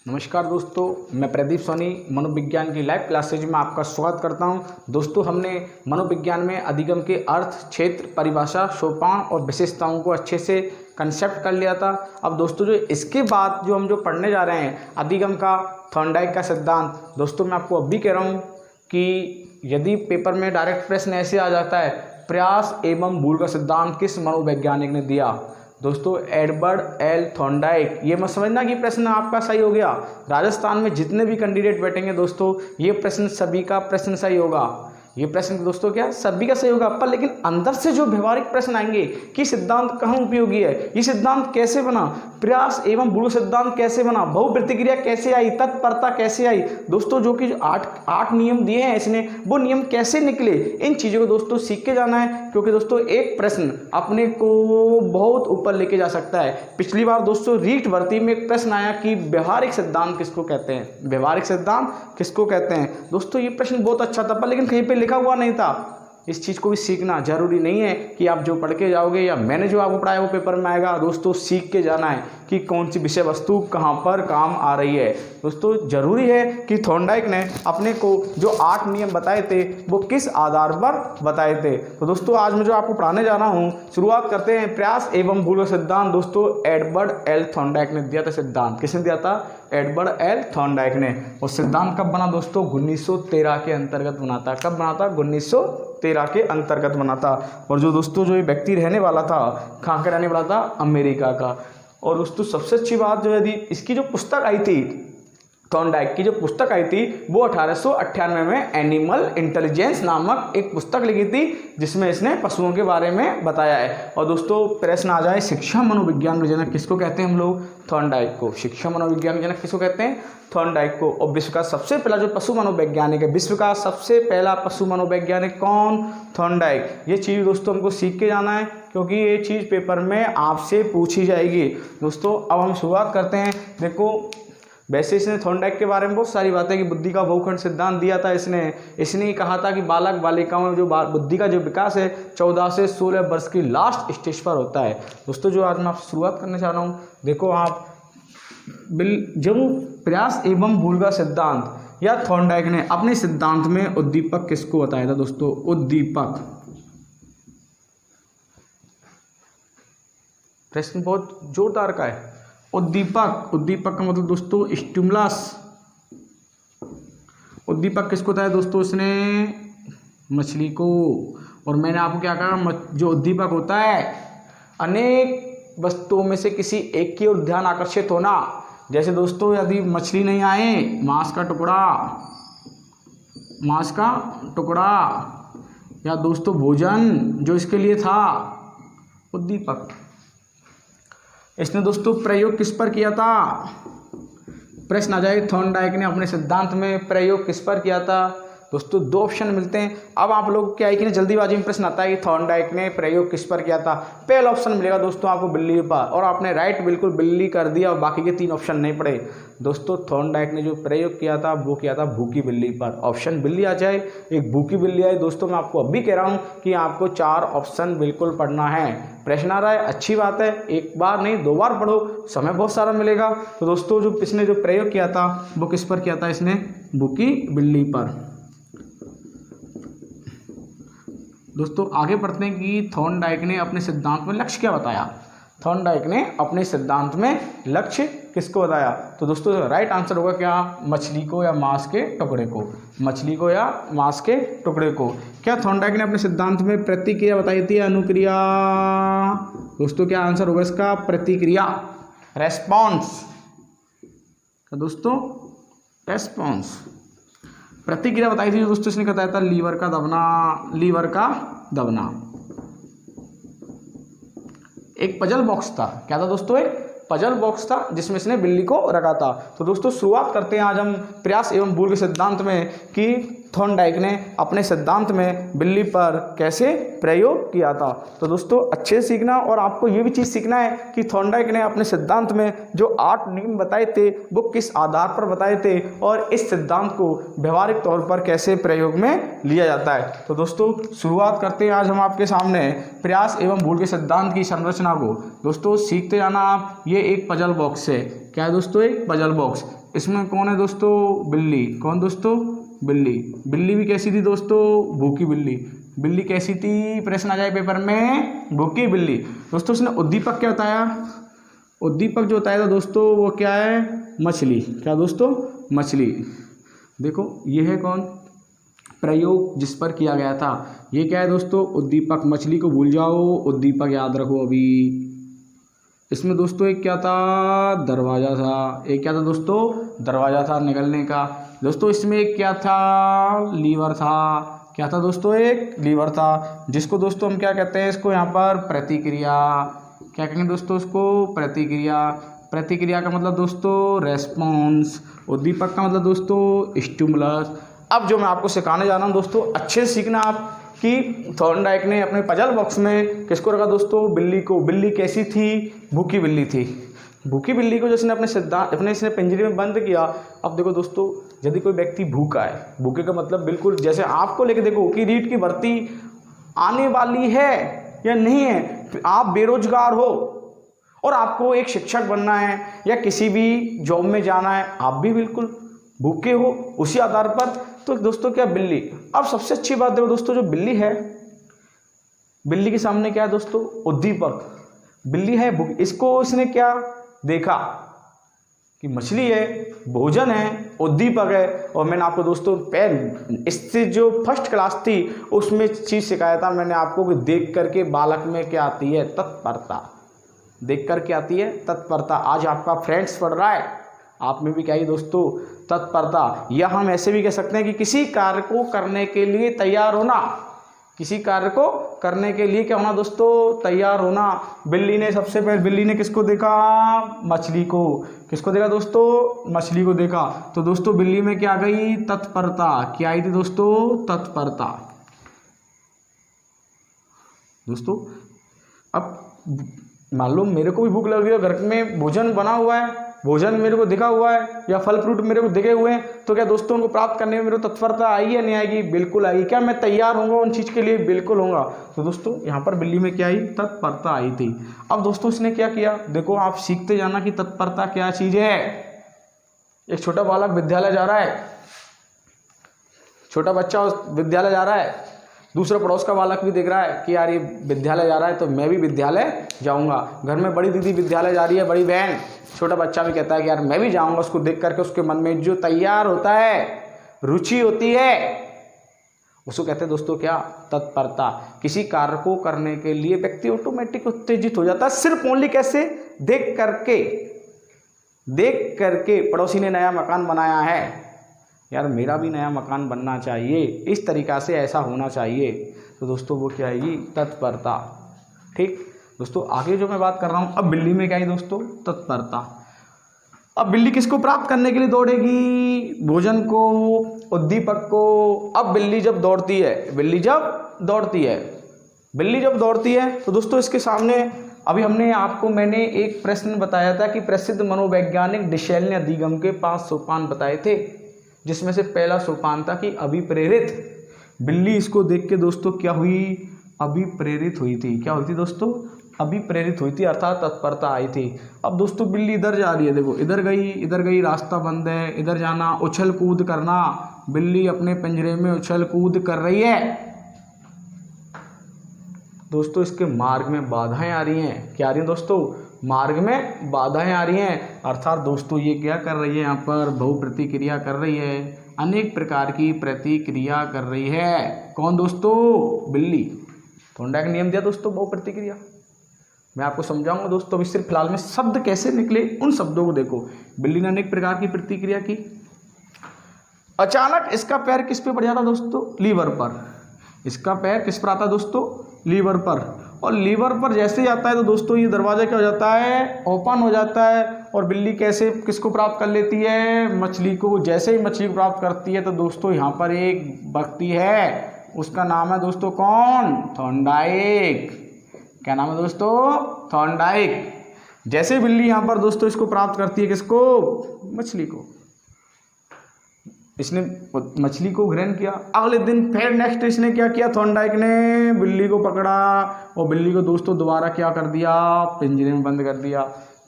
नमस्कार दोस्तों, मैं प्रदीप सोनी मनोविज्ञान की लाइव क्लासेज में आपका स्वागत करता हूं। दोस्तों, हमने मनोविज्ञान में अधिगम के अर्थ, क्षेत्र, परिभाषा, सोपान और विशेषताओं को अच्छे से कंसेप्ट कर लिया था। अब दोस्तों जो इसके बाद हम पढ़ने जा रहे हैं अधिगम का थॉर्नडाइक का सिद्धांत। दोस्तों मैं आपको अभी कह रहा हूँ कि यदि पेपर में डायरेक्ट प्रश्न ऐसे आ जाता है, प्रयास एवं भूल का सिद्धांत किस मनोवैज्ञानिक ने दिया? दोस्तों एडवर्ड एल थॉर्नडाइक। ये मत समझना कि प्रश्न आपका सही हो गया। राजस्थान में जितने भी कैंडिडेट बैठेंगे दोस्तों, ये प्रश्न सभी का प्रश्न सही होगा। ये प्रश्न दोस्तों क्या सभी का सही होगा, पर लेकिन अंदर से जो व्यवहारिक प्रश्न आएंगे कि सिद्धांत कहाँ उपयोगी है, ये सिद्धांत कैसे बना, प्रयास एवं भूल सिद्धांत कैसे बना, बहुप्रतिक्रिया कैसे आई, तत्परता कैसे आई, दोस्तों जो कि आठ नियम दिए हैं इसने, वो नियम कैसे निकले, इन चीज़ों को दोस्तों सीख के जाना है। क्योंकि दोस्तों एक प्रश्न अपने को बहुत ऊपर लेके जा सकता है। पिछली बार दोस्तों रीट भर्ती में एक प्रश्न आया कि व्यवहारिक सिद्धांत किसको कहते हैं, व्यवहारिक सिद्धांत किसको कहते हैं। दोस्तों ये प्रश्न बहुत अच्छा था, पर लेकिन कहीं पे लिखा हुआ नहीं था। इस चीज़ को भी सीखना जरूरी नहीं है कि आप जो पढ़ के जाओगे या मैंने जो आपको पढ़ाया वो पेपर में आएगा। दोस्तों सीख के जाना है कि कौन सी विषय वस्तु कहाँ पर काम आ रही है। दोस्तों जरूरी है कि थॉर्नडाइक ने अपने को जो 8 नियम बताए थे वो किस आधार पर बताए थे। तो दोस्तों आज मैं जो आपको पढ़ाने जा रहा हूँ, शुरुआत करते हैं प्रयास एवं भूल का सिद्धांत। दोस्तों एडवर्ड एल थॉर्नडाइक ने दिया था सिद्धांत। किसने दिया था? एडवर्ड एल थॉर्नडाइक ने। और सिद्धांत कब बना दोस्तों? 1913 के अंतर्गत बना था। कब बना था? 1913 के अंतर्गत बना था। और जो दोस्तों जो ये व्यक्ति रहने वाला था, कहाँ का रहने वाला था? अमेरिका का। और दोस्तों सबसे अच्छी बात जो है इसकी जो पुस्तक आई थी, थॉर्नडाइक की जो पुस्तक आई थी वो 1898 में एनिमल इंटेलिजेंस नामक एक पुस्तक लिखी थी, जिसमें इसने पशुओं के बारे में बताया है। और दोस्तों प्रश्न आ जाए, शिक्षा मनोविज्ञान के जनक किसको कहते हैं हम लोग? थॉर्नडाइक को। शिक्षा मनोविज्ञान के जनक किसको कहते हैं? थॉर्नडाइक को। और विश्व का सबसे पहला जो पशु मनोवैज्ञानिक है, विश्व का सबसे पहला पशु मनोवैज्ञानिक कौन? थॉर्नडाइक। ये चीज़ दोस्तों हमको सीख के जाना है, क्योंकि ये चीज़ पेपर में आपसे पूछी जाएगी। दोस्तों अब हम शुरुआत करते हैं। देखो वैसे इसने थॉर्नडाइक के बारे में बहुत सारी बातें कि बुद्धि का बहुखंड सिद्धांत दिया था इसने ही कहा था कि बालक बालिकाओं में जो बुद्धि का जो विकास है 14 से 16 वर्ष की लास्ट स्टेज पर होता है। दोस्तों जो आज मैं आपसे शुरुआत करने चाह रहा हूँ, देखो आप जब प्रयास एवं भूल का सिद्धांत या थॉर्नडाइक ने अपने सिद्धांत में उद्दीपक किसको बताया था? दोस्तों उद्दीपक। प्रश्न बहुत जोरदार का है। उद्दीपक, उद्दीपक का मतलब दोस्तों स्टिमुलस। उद्दीपक किसको था दोस्तों? इसने मछली को। और मैंने आपको क्या कहा, जो उद्दीपक होता है अनेक वस्तुओं में से किसी एक की ओर ध्यान आकर्षित होना। जैसे दोस्तों यदि मछली नहीं आए, मांस का टुकड़ा या दोस्तों भोजन जो इसके लिए था, उद्दीपक। इसने दोस्तों प्रयोग किस पर किया था? प्रश्न आ जाए, थॉर्नडाइक ने अपने सिद्धांत में प्रयोग किस पर किया था? दोस्तों 2 ऑप्शन मिलते हैं। अब आप लोग क्या है कि जल्दीबाजी में प्रश्न आता है कि थॉर्नडाइक ने प्रयोग किस पर किया था। पहला ऑप्शन मिलेगा दोस्तों आपको बिल्ली पर, और आपने राइट बिल्कुल बिल्ली कर दिया और बाकी के 3 ऑप्शन नहीं पड़े। दोस्तों थॉर्नडाइक ने जो प्रयोग किया था वो किया था भूखी बिल्ली पर। ऑप्शन बिल्ली आ जाए, एक भूखी बिल्ली आए। दोस्तों मैं आपको अभी कह रहा हूँ कि आपको 4 ऑप्शन बिल्कुल पढ़ना है। प्रश्न आ रहा है, अच्छी बात है, एक बार नहीं 2 बार पढ़ो, समय बहुत सारा मिलेगा। तो दोस्तों जो इसने जो प्रयोग किया था वो किस पर किया था? इसने भूखी बिल्ली पर। दोस्तों आगे बढ़ते हैं कि थॉर्नडाइक ने अपने सिद्धांत में लक्ष्य क्या बताया। थॉर्नडाइक ने अपने सिद्धांत में लक्ष्य किसको बताया? तो दोस्तों राइट आंसर होगा क्या? मछली को या मांस के टुकड़े को। मछली को या मांस के टुकड़े को। क्या थॉर्नडाइक ने अपने सिद्धांत में प्रतिक्रिया बताई थी या अनुक्रिया? दोस्तों क्या आंसर होगा इसका? प्रतिक्रिया, रेस्पॉन्स। दोस्तों रेस्पॉन्स, प्रतिक्रिया बताई थी दोस्तों। इसने बताया था लीवर का दबना। एक पजल बॉक्स था। क्या था दोस्तों? एक पजल बॉक्स था जिसमें इसने बिल्ली को रखा था। तो दोस्तों शुरुआत करते हैं आज हम प्रयास एवं भूल के सिद्धांत में कि थॉर्नडाइक ने अपने सिद्धांत में बिल्ली पर कैसे प्रयोग किया था। तो दोस्तों अच्छे से सीखना, और आपको ये भी चीज़ सीखना है कि थॉर्नडाइक ने अपने सिद्धांत में जो 8 नियम बताए थे वो किस आधार पर बताए थे, और इस सिद्धांत को व्यवहारिक तौर पर कैसे प्रयोग में लिया जाता है। तो दोस्तों शुरुआत करते हैं आज हम आपके सामने प्रयास एवं भूल के सिद्धांत की संरचना को। दोस्तों सीखते जाना आप। ये एक पजल बॉक्स है। क्या है दोस्तों? एक पजल बॉक्स। इसमें कौन है दोस्तों? बिल्ली। कौन दोस्तों? बिल्ली। बिल्ली भी कैसी थी दोस्तों? भूखी बिल्ली। बिल्ली कैसी थी? प्रश्न आ जाए पेपर में, भूखी बिल्ली। दोस्तों उसने उद्दीपक क्या बताया? उद्दीपक जो बताया था दोस्तों वो क्या है? मछली। क्या दोस्तों? मछली। देखो ये है कौन? प्रयोग जिस पर किया गया था। ये क्या है दोस्तों? उद्दीपक। मछली को भूल जाओ, उद्दीपक याद रखो अभी। इसमें दोस्तों एक क्या था? दरवाज़ा था। एक क्या था दोस्तों? दरवाज़ा था निकलने का। दोस्तों इसमें एक क्या था? लीवर था। क्या था दोस्तों? एक लीवर था, जिसको दोस्तों हम क्या कहते हैं? इसको यहाँ पर प्रतिक्रिया। क्या कहेंगे दोस्तों? इसको प्रतिक्रिया। प्रतिक्रिया का मतलब दोस्तों रेस्पॉन्स। उद्दीपक का मतलब दोस्तों स्टिमुलस। अब जो मैं आपको सिखाने जा रहा हूँ दोस्तों, अच्छे से सीखना आप कि थॉर्नडाइक ने अपने पजल बॉक्स में किसको रखा दोस्तों? बिल्ली को। बिल्ली कैसी थी? भूखी बिल्ली थी। भूखी बिल्ली को जिसने अपने इसने पिंजरे में बंद किया। अब देखो दोस्तों, यदि कोई व्यक्ति भूखा है, भूखे का मतलब बिल्कुल जैसे आपको लेके देखो कि रीट की भर्ती आने वाली है या नहीं है, आप बेरोजगार हो और आपको एक शिक्षक बनना है या किसी भी जॉब में जाना है, आप भी बिल्कुल भूखे हो उसी आधार पर। तो दोस्तों क्या? बिल्ली। अब सबसे अच्छी बात देखो दोस्तों, जो बिल्ली है, बिल्ली के सामने क्या है दोस्तों? उद्दीपक। बिल्ली है भूखी, इसको इसने क्या देखा कि मछली है, भोजन है, उद्दीपक है। और मैंने आपको दोस्तों इससे जो फर्स्ट क्लास थी उसमें चीज़ सिखाया था मैंने आपको कि देख करके बालक में क्या आती है? तत्परता। देख कर क्या आती है? तत्परता। आज आपका फ्रेंड्स पढ़ रहा है, आप में भी क्या है दोस्तों? तत्परता। या हम ऐसे भी कह सकते हैं कि किसी कार्य को करने के लिए तैयार होना। किसी कार्य को करने के लिए क्या होना दोस्तों? तैयार होना। बिल्ली ने सबसे पहले बिल्ली ने किसको देखा? मछली को। किसको देखा दोस्तों? मछली को देखा। तो दोस्तों बिल्ली में क्या आ गई? तत्परता। क्या आई थी दोस्तों? तत्परता। दोस्तों अब मान लो मेरे को भी भूख लग रही है, घर में भोजन बना हुआ है, भोजन मेरे को दिखा हुआ है या फल फ्रूट मेरे को दिखे हुए हैं, तो क्या दोस्तों उनको प्राप्त करने में मेरे को तत्परता आएगी या नहीं आएगी? बिल्कुल आएगी। क्या मैं तैयार होऊंगा उन चीज़ के लिए? बिल्कुल होऊंगा। तो दोस्तों यहाँ पर बिल्ली में क्या आई? तत्परता आई थी। अब दोस्तों इसने क्या किया? देखो आप सीखते जाना कि तत्परता क्या चीज़ है। एक छोटा बालक विद्यालय जा रहा है, छोटा बच्चा विद्यालय जा रहा है, दूसरा पड़ोस का बालक भी देख रहा है कि यार ये विद्यालय जा रहा है तो मैं भी विद्यालय जाऊंगा। घर में बड़ी दीदी विद्यालय जा रही है, बड़ी बहन, छोटा बच्चा भी कहता है कि यार मैं भी जाऊंगा। उसको देख करके उसके मन में जो तैयार होता है, रुचि होती है, उसको कहते हैं दोस्तों क्या? तत्परता। किसी कार्य को करने के लिए व्यक्ति ऑटोमेटिक उत्तेजित हो जाता है। सिर्फ ओनली कैसे? देख करके। देख करके पड़ोसी ने नया मकान बनाया है, यार मेरा भी नया मकान बनना चाहिए, इस तरीक़ा से ऐसा होना चाहिए। तो दोस्तों वो क्या आएगी? तत्परता। ठीक दोस्तों, आगे जो मैं बात कर रहा हूँ, अब बिल्ली में क्या है दोस्तों? तत्परता। अब बिल्ली किसको प्राप्त करने के लिए दौड़ेगी? भोजन को, उद्दीपक को। अब बिल्ली जब दौड़ती है, बिल्ली जब दौड़ती है, बिल्ली जब दौड़ती है तो दोस्तों इसके सामने अभी मैंने एक प्रश्न बताया था कि प्रसिद्ध मनोवैज्ञानिक डिशेल ने अधिगम के 5 सोपान बताए थे, जिसमें से पहला सोपान था कि अभिप्रेरित। बिल्ली इसको देख के दोस्तों क्या हुई? अभिप्रेरित हुई थी। क्या हुई थी दोस्तों? अभिप्रेरित हुई थी, अर्थात तत्परता आई थी। अब दोस्तों बिल्ली इधर जा रही है, देखो इधर गई, रास्ता बंद है, इधर जाना, उछल कूद करना। बिल्ली अपने पिंजरे में उछल कूद कर रही है। दोस्तों इसके मार्ग में बाधाएं आ रही हैं। क्या आ रही हैं दोस्तों? मार्ग में बाधाएं आ रही हैं, अर्थात दोस्तों ये क्या कर रही है? यहाँ पर बहुप्रतिक्रिया कर रही है, अनेक प्रकार की प्रतिक्रिया कर रही है। कौन दोस्तों? बिल्ली। थॉर्नडाइक ने नियम दिया दोस्तों बहुप्रतिक्रिया। मैं आपको समझाऊंगा दोस्तों। अभी सिर्फ फिलहाल में शब्द कैसे निकले उन शब्दों को देखो। बिल्ली ने अनेक प्रकार की प्रतिक्रिया की। अचानक इसका पैर किस पे पड़ जाता दोस्तों? लीवर पर। इसका पैर किस पर आता दोस्तों? लीवर पर। और लीवर पर जैसे ही आता है तो दोस्तों ये दरवाज़ा क्या हो जाता है? ओपन हो जाता है। और बिल्ली कैसे किसको प्राप्त कर लेती है? मछली को। जैसे ही मछली को प्राप्त करती है तो दोस्तों यहाँ पर एक व्यक्ति है, उसका नाम है दोस्तों कौन? थॉर्नडाइक। क्या नाम है दोस्तों? थॉर्नडाइक। जैसे बिल्ली यहाँ पर दोस्तों इसको प्राप्त करती है, किसको? मछली को। इसने मछली को ग्रहण किया। अगले दिन फिर नेक्स्ट इसने क्या किया? थॉर्नडाइक ने बिल्ली को पकड़ा और बिल्ली को दोस्तों दोबारा क्या कर दिया? पिंजरे में बंद कर दिया।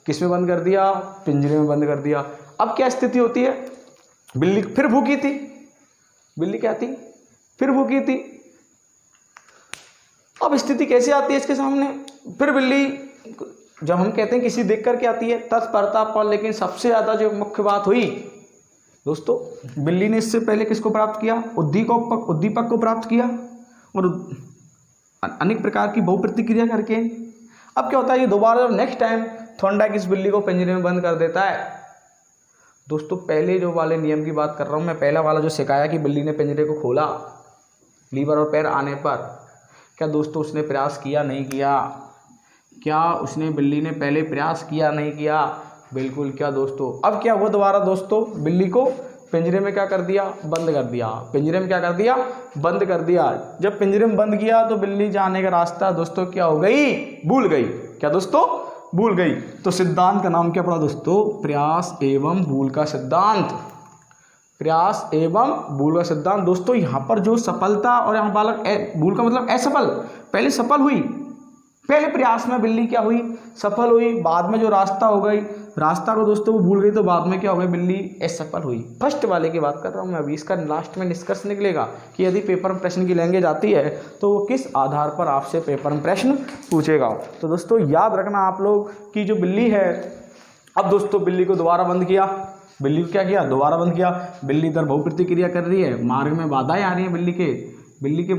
किस में बंद कर दिया? पिंजरे में बंद कर दिया। अब क्या स्थिति होती है, बिल्ली फिर भूखी थी, बिल्ली क्या थी, फिर भूखी थी। अब स्थिति कैसे आती है इसके सामने, फिर बिल्ली, जब हम कहते हैं किसी देख कर के आती है तत्परता पर, लेकिन सबसे ज़्यादा जो मुख्य बात हुई दोस्तों, बिल्ली ने इससे पहले किसको प्राप्त किया, उद्दीपक को प्राप्त किया और अनेक प्रकार की बहुप्रतिक्रिया करके अब क्या होता है, ये दोबारा नेक्स्ट टाइम थॉर्नडाइक इस बिल्ली को पिंजरे में बंद कर देता है। दोस्तों पहले जो वाले नियम की बात कर रहा हूँ मैं, पहला वाला जो सिखाया कि बिल्ली ने पिंजरे को खोला लीवर और पैर आने पर, क्या दोस्तों उसने प्रयास किया नहीं किया, क्या उसने बिल्ली ने पहले प्रयास किया नहीं किया, बिल्कुल किया दोस्तों। अब क्या हुआ दोबारा दोस्तों, बिल्ली को पिंजरे में क्या कर दिया, बंद कर दिया, पिंजरे में क्या कर दिया, बंद कर दिया। जब पिंजरे में बंद किया तो बिल्ली जाने का रास्ता दोस्तों क्या हो गई, भूल गई, क्या दोस्तों, भूल गई। तो सिद्धांत का नाम क्या पड़ा दोस्तों, प्रयास एवं भूल का सिद्धांत, प्रयास एवं भूल का सिद्धांत। दोस्तों यहाँ पर जो सफलता और यहाँ बालक भूल का मतलब असफल, पहले सफल हुई, पहले प्रयास में बिल्ली क्या हुई, सफल हुई, बाद में जो रास्ता हो गई, रास्ता को दोस्तों वो भूल गई, तो बाद में क्या हो गई, बिल्ली असफल हुई। फर्स्ट वाले की बात कर रहा हूँ मैं अभी, इसका लास्ट में निष्कर्ष निकलेगा कि यदि पेपर में प्रश्न की लैंग्वेज आती है तो वो किस आधार पर आपसे पेपर में प्रश्न पूछेगा। तो दोस्तों याद रखना आप लोग कि जो बिल्ली है, अब दोस्तों बिल्ली को दोबारा बंद किया, बिल्ली को क्या किया, दोबारा बंद किया, बिल्ली इधर बहुप्रतिक्रिया कर रही है, मार्ग में बाधाएं आ रही हैं बिल्ली के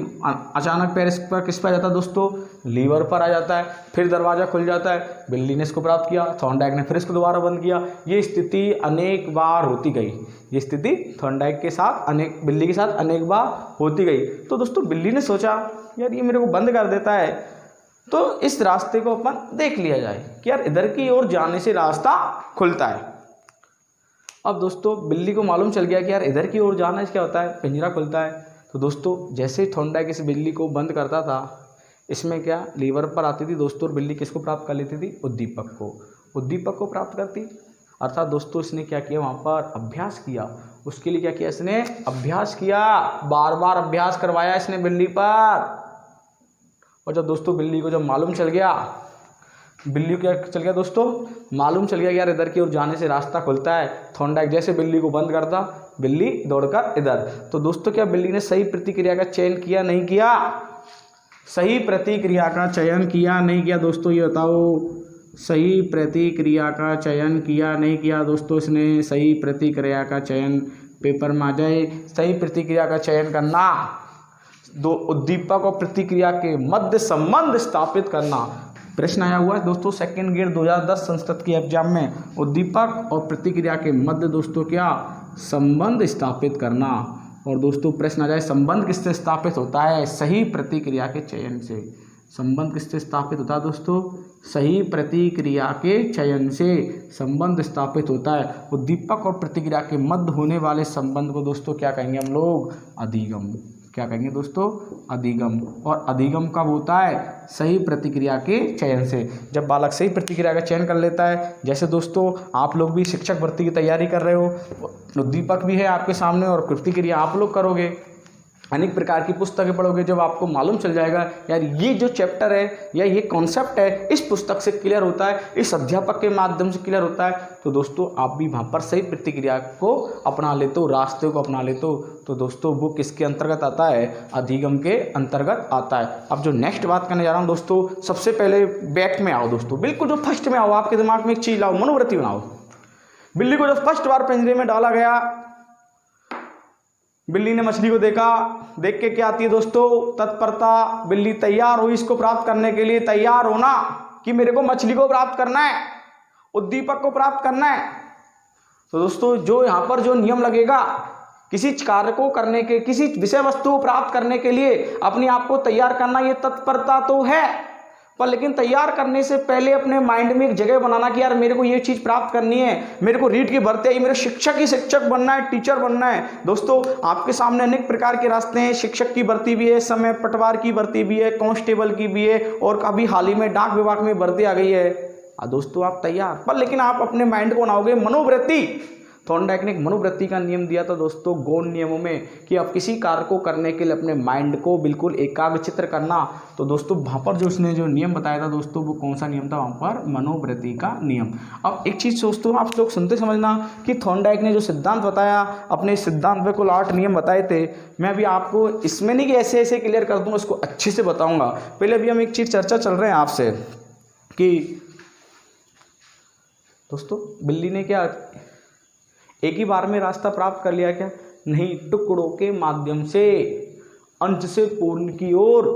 अचानक पैर इस पर किस पर आ जाता है दोस्तों, लीवर पर आ जाता है, फिर दरवाज़ा खुल जाता है, बिल्ली ने इसको प्राप्त किया, थॉर्नडाइक ने फिर इसको दोबारा बंद किया। ये स्थिति अनेक बार होती गई, ये स्थिति थॉर्नडाइक के साथ बिल्ली के साथ अनेक बार होती गई। तो दोस्तों बिल्ली ने सोचा यार ये मेरे को बंद कर देता है, तो इस रास्ते को अपन देख लिया जाए कि यार इधर की ओर जाने से रास्ता खुलता है। अब दोस्तों बिल्ली को मालूम चल गया कि यार इधर की ओर जाना क्या होता है, पिंजरा खुलता है। तो दोस्तों जैसे ही थॉर्नडाइक इस बिल्ली को बंद करता था, इसमें क्या लीवर पर आती थी दोस्तों, और बिल्ली किसको प्राप्त कर लेती थी, उद्दीपक को प्राप्त करती। अर्थात दोस्तों इसने क्या किया, वहाँ पर अभ्यास किया, उसके लिए क्या किया, इसने अभ्यास किया, बार बार अभ्यास करवाया इसने बिल्ली पर। और जब दोस्तों बिल्ली को जब मालूम चल गया, बिल्ली को क्या चल गया दोस्तों, मालूम चल गया यार इधर की ओर जाने से रास्ता खुलता है, थॉर्नडाइक जैसे बिल्ली को बंद करता, बिल्ली दौड़कर इधर। तो दोस्तों क्या बिल्ली ने सही प्रतिक्रिया का चयन किया नहीं किया, सही प्रतिक्रिया का चयन किया नहीं किया दोस्तों, ये बताओ, सही प्रतिक्रिया का चयन किया नहीं किया दोस्तों, इसने सही प्रतिक्रिया का चयन, पेपर में आ जाए, सही प्रतिक्रिया का चयन करना, दो उद्दीपक और प्रतिक्रिया के मध्य संबंध स्थापित करना। प्रश्न आया हुआ है दोस्तों सेकंड ग्रेड 2010 संस्कृत की एग्जाम में, उद्दीपक और प्रतिक्रिया के मध्य दोस्तों क्या, संबंध स्थापित करना। और दोस्तों प्रश्न आ जाए संबंध किससे स्थापित होता है, सही प्रतिक्रिया के चयन से। संबंध किससे स्थापित होता है दोस्तों, सही प्रतिक्रिया के चयन से संबंध स्थापित होता है। उद्दीपक और प्रतिक्रिया के मध्य होने वाले संबंध को दोस्तों क्या कहेंगे हम लोग, अधिगम। क्या कहेंगे दोस्तों, अधिगम। और अधिगम कब होता है, सही प्रतिक्रिया के चयन से। जब बालक सही प्रतिक्रिया का चयन कर लेता है, जैसे दोस्तों आप लोग भी शिक्षक भर्ती की तैयारी कर रहे हो, उद्दीपक भी है आपके सामने और प्रतिक्रिया आप लोग करोगे, अनेक प्रकार की पुस्तकें पढ़ोगे, जब आपको मालूम चल जाएगा यार ये जो चैप्टर है या ये कॉन्सेप्ट है इस पुस्तक से क्लियर होता है, इस अध्यापक के माध्यम से क्लियर होता है, तो दोस्तों आप भी वहाँ पर सही प्रतिक्रिया को अपना लेते हो, रास्ते को अपना लेते हो। तो दोस्तों वो किसके अंतर्गत आता है, अधिगम के अंतर्गत आता है। अब जो नेक्स्ट बात करने जा रहा हूँ दोस्तों, सबसे पहले बैक में आओ दोस्तों, बिल्कुल जो फर्स्ट में आओ, आपके दिमाग में एक चीज़ लाओ, मनोवृत्ति बनाओ। बिल्ली को जब फर्स्ट बार पिंजरे में डाला गया, बिल्ली ने मछली को देखा, देख के क्या आती है दोस्तों, तत्परता। बिल्ली तैयार हुई इसको प्राप्त करने के लिए, तैयार होना कि मेरे को मछली को प्राप्त करना है, उद्दीपक को प्राप्त करना है। तो दोस्तों जो यहाँ पर जो नियम लगेगा, किसी कार्य को करने के, किसी विषय वस्तु को प्राप्त करने के लिए अपने आप को तैयार करना, ये तत्परता तो है, पर लेकिन तैयार करने से पहले अपने माइंड में एक जगह बनाना कि यार मेरे को ये चीज़ प्राप्त करनी है, मेरे को रीट की भर्ती है, मेरे शिक्षक ही शिक्षक बनना है, टीचर बनना है। दोस्तों आपके सामने अनेक प्रकार के रास्ते हैं, शिक्षक की भर्ती भी है, इस समय पटवार की भर्ती भी है, कांस्टेबल की भी है, और अभी हाल ही में डाक विभाग में भर्ती आ गई है। दोस्तों आप तैयार, पर लेकिन आप अपने माइंड को बनाओगे, मनोवृत्ति थॉर्नडाइक ने एक मनोवृत्ति का नियम दिया था दोस्तों गौण नियमों में कि आप किसी कार्य को करने के लिए अपने माइंड को बिल्कुल एकाग्रचित्त करना। तो दोस्तों वहाँ पर जो उसने जो नियम बताया था दोस्तों वो कौन सा नियम था, वहाँ पर मनोवृत्ति का नियम। अब एक चीज़ दोस्तों आप लोग सुनते समझना कि थॉर्नडाइक ने जो सिद्धांत बताया, अपने सिद्धांत में कुल 8 नियम बताए थे। मैं अभी आपको इसमें नहीं कि ऐसे ऐसे क्लियर कर दूँगा, उसको अच्छे से बताऊँगा। पहले अभी हम एक चीज़ चर्चा चल रहे हैं आपसे कि दोस्तों बिल्ली ने क्या एक ही बार में रास्ता प्राप्त कर लिया क्या? नहीं, टुकड़ों के माध्यम से अंत से पूर्ण की ओर।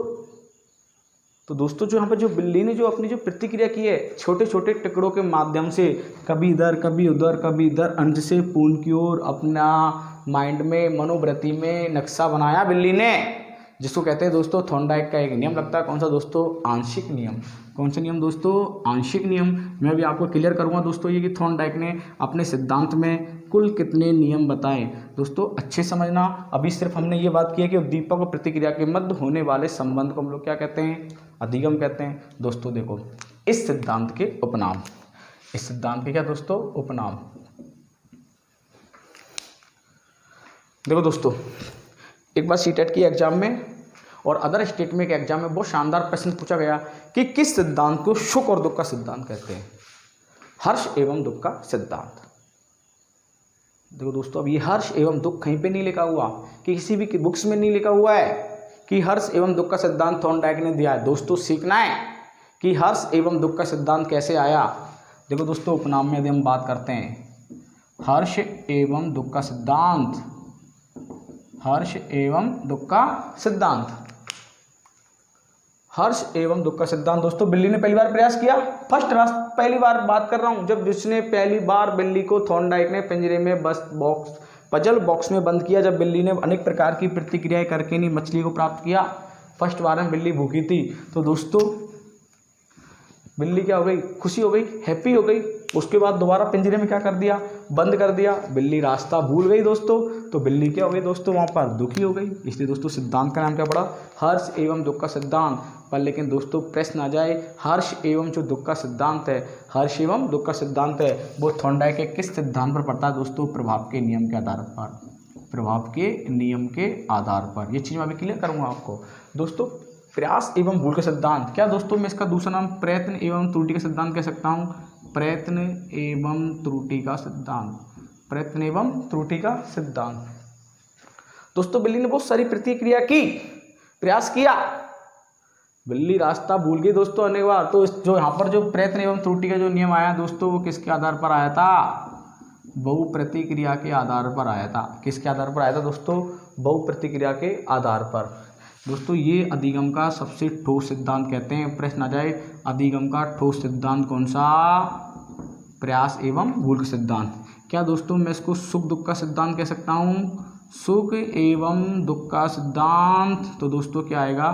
तो दोस्तों जो यहाँ पर जो बिल्ली ने जो अपनी जो प्रतिक्रिया की है छोटे छोटे टुकड़ों के माध्यम से, कभी इधर कभी उधर कभी इधर, अंत से पूर्ण की ओर अपना माइंड में मनोवृत्ति में नक्शा बनाया बिल्ली ने, जिसको कहते हैं दोस्तों थॉर्नडाइक का एक नियम लगता है। कौन सा दोस्तों? आंशिक नियम। कौन सा नियम दोस्तों? आंशिक नियम। मैं अभी आपको क्लियर करूंगा दोस्तों ये कि थॉर्नडाइक ने अपने सिद्धांत में कुल कितने नियम बताए। दोस्तों अच्छे समझना, अभी सिर्फ हमने ये बात की है कि उद्दीपक और प्रतिक्रिया के मध्य होने वाले संबंध को हम लोग क्या कहते हैं? अधिगम कहते हैं। दोस्तों देखो इस सिद्धांत के उपनाम, इस सिद्धांत के क्या दोस्तों? उपनाम। देखो दोस्तों एक बार सीटेट की एग्जाम में और अदर स्टेट में के एग्जाम में बहुत शानदार प्रश्न पूछा गया कि किस सिद्धांत को सुख और दुख का सिद्धांत कहते हैं? हर्ष एवं दुख का सिद्धांत। देखो दोस्तों अब ये हर्ष एवं दुख कहीं पे नहीं लिखा हुआ, कि किसी भी बुक्स में नहीं लिखा हुआ है कि हर्ष एवं दुख का सिद्धांत थॉर्नडाइक ने दिया है। दोस्तों सीखना है कि हर्ष एवं दुख का सिद्धांत कैसे आया। देखो दोस्तों उपनाम में यदि हम बात करते हैं हर्ष एवं दुख का सिद्धांत, हर्ष एवं दुख का सिद्धांत, हर्ष एवं दुख का सिद्धांत। दोस्तों बिल्ली ने पहली बार प्रयास किया, पहली बार बात कर रहा हूं जब जिसने पहली बार बिल्ली को थॉर्नडाइक ने पिंजरे में पजल बॉक्स में बंद किया, जब बिल्ली ने अनेक प्रकार की प्रतिक्रियाएं करके नहीं मछली को प्राप्त किया। फर्स्ट बार में बिल्ली भूखी थी, तो दोस्तों बिल्ली क्या हो गई? खुशी हो गई, हैप्पी हो गई। उसके बाद दोबारा पिंजरे में क्या कर दिया? बंद कर दिया। बिल्ली रास्ता भूल गई दोस्तों, तो बिल्ली क्या हो गई दोस्तों? वहाँ पर दुखी हो गई। इसलिए दोस्तों सिद्धांत का नाम क्या पड़ा? हर्ष एवं दुख का सिद्धांत। पर लेकिन दोस्तों प्रश्न आ जाए हर्ष एवं जो दुख का सिद्धांत है, हर्ष एवं दुख का सिद्धांत है वो थॉर्नडाइक के किस सिद्धांत पर पड़ता है दोस्तों? प्रभाव के नियम के आधार पर, प्रभाव के नियम के आधार पर। ये चीज़ मैं अभी क्लियर करूँगा आपको। दोस्तों प्रयास एवं भूल का सिद्धांत क्या दोस्तों? मैं इसका दूसरा नाम प्रयत्न एवं त्रुटि का सिद्धांत कह सकता हूँ। प्रयत्न एवं त्रुटि का सिद्धांत, प्रयत्न एवं त्रुटि का सिद्धांत। दोस्तों बिल्ली ने बहुत सारी प्रतिक्रिया की, प्रयास किया, बिल्ली रास्ता भूल गई दोस्तों अनेक बार। तो जो यहाँ पर जो प्रयत्न एवं त्रुटि का जो नियम आया दोस्तों वो किसके आधार पर आया था? बहु प्रतिक्रिया के आधार पर आया था। किसके आधार पर आया था दोस्तों? बहु प्रतिक्रिया के आधार पर। दोस्तों ये अधिगम का सबसे ठोस सिद्धांत कहते हैं। प्रश्न आ जाए अधिगम का ठोस सिद्धांत कौन सा? प्रयास एवं भूल का सिद्धांत। क्या दोस्तों मैं इसको सुख दुख का सिद्धांत कह सकता हूँ? सुख एवं दुख का सिद्धांत। तो दोस्तों क्या आएगा?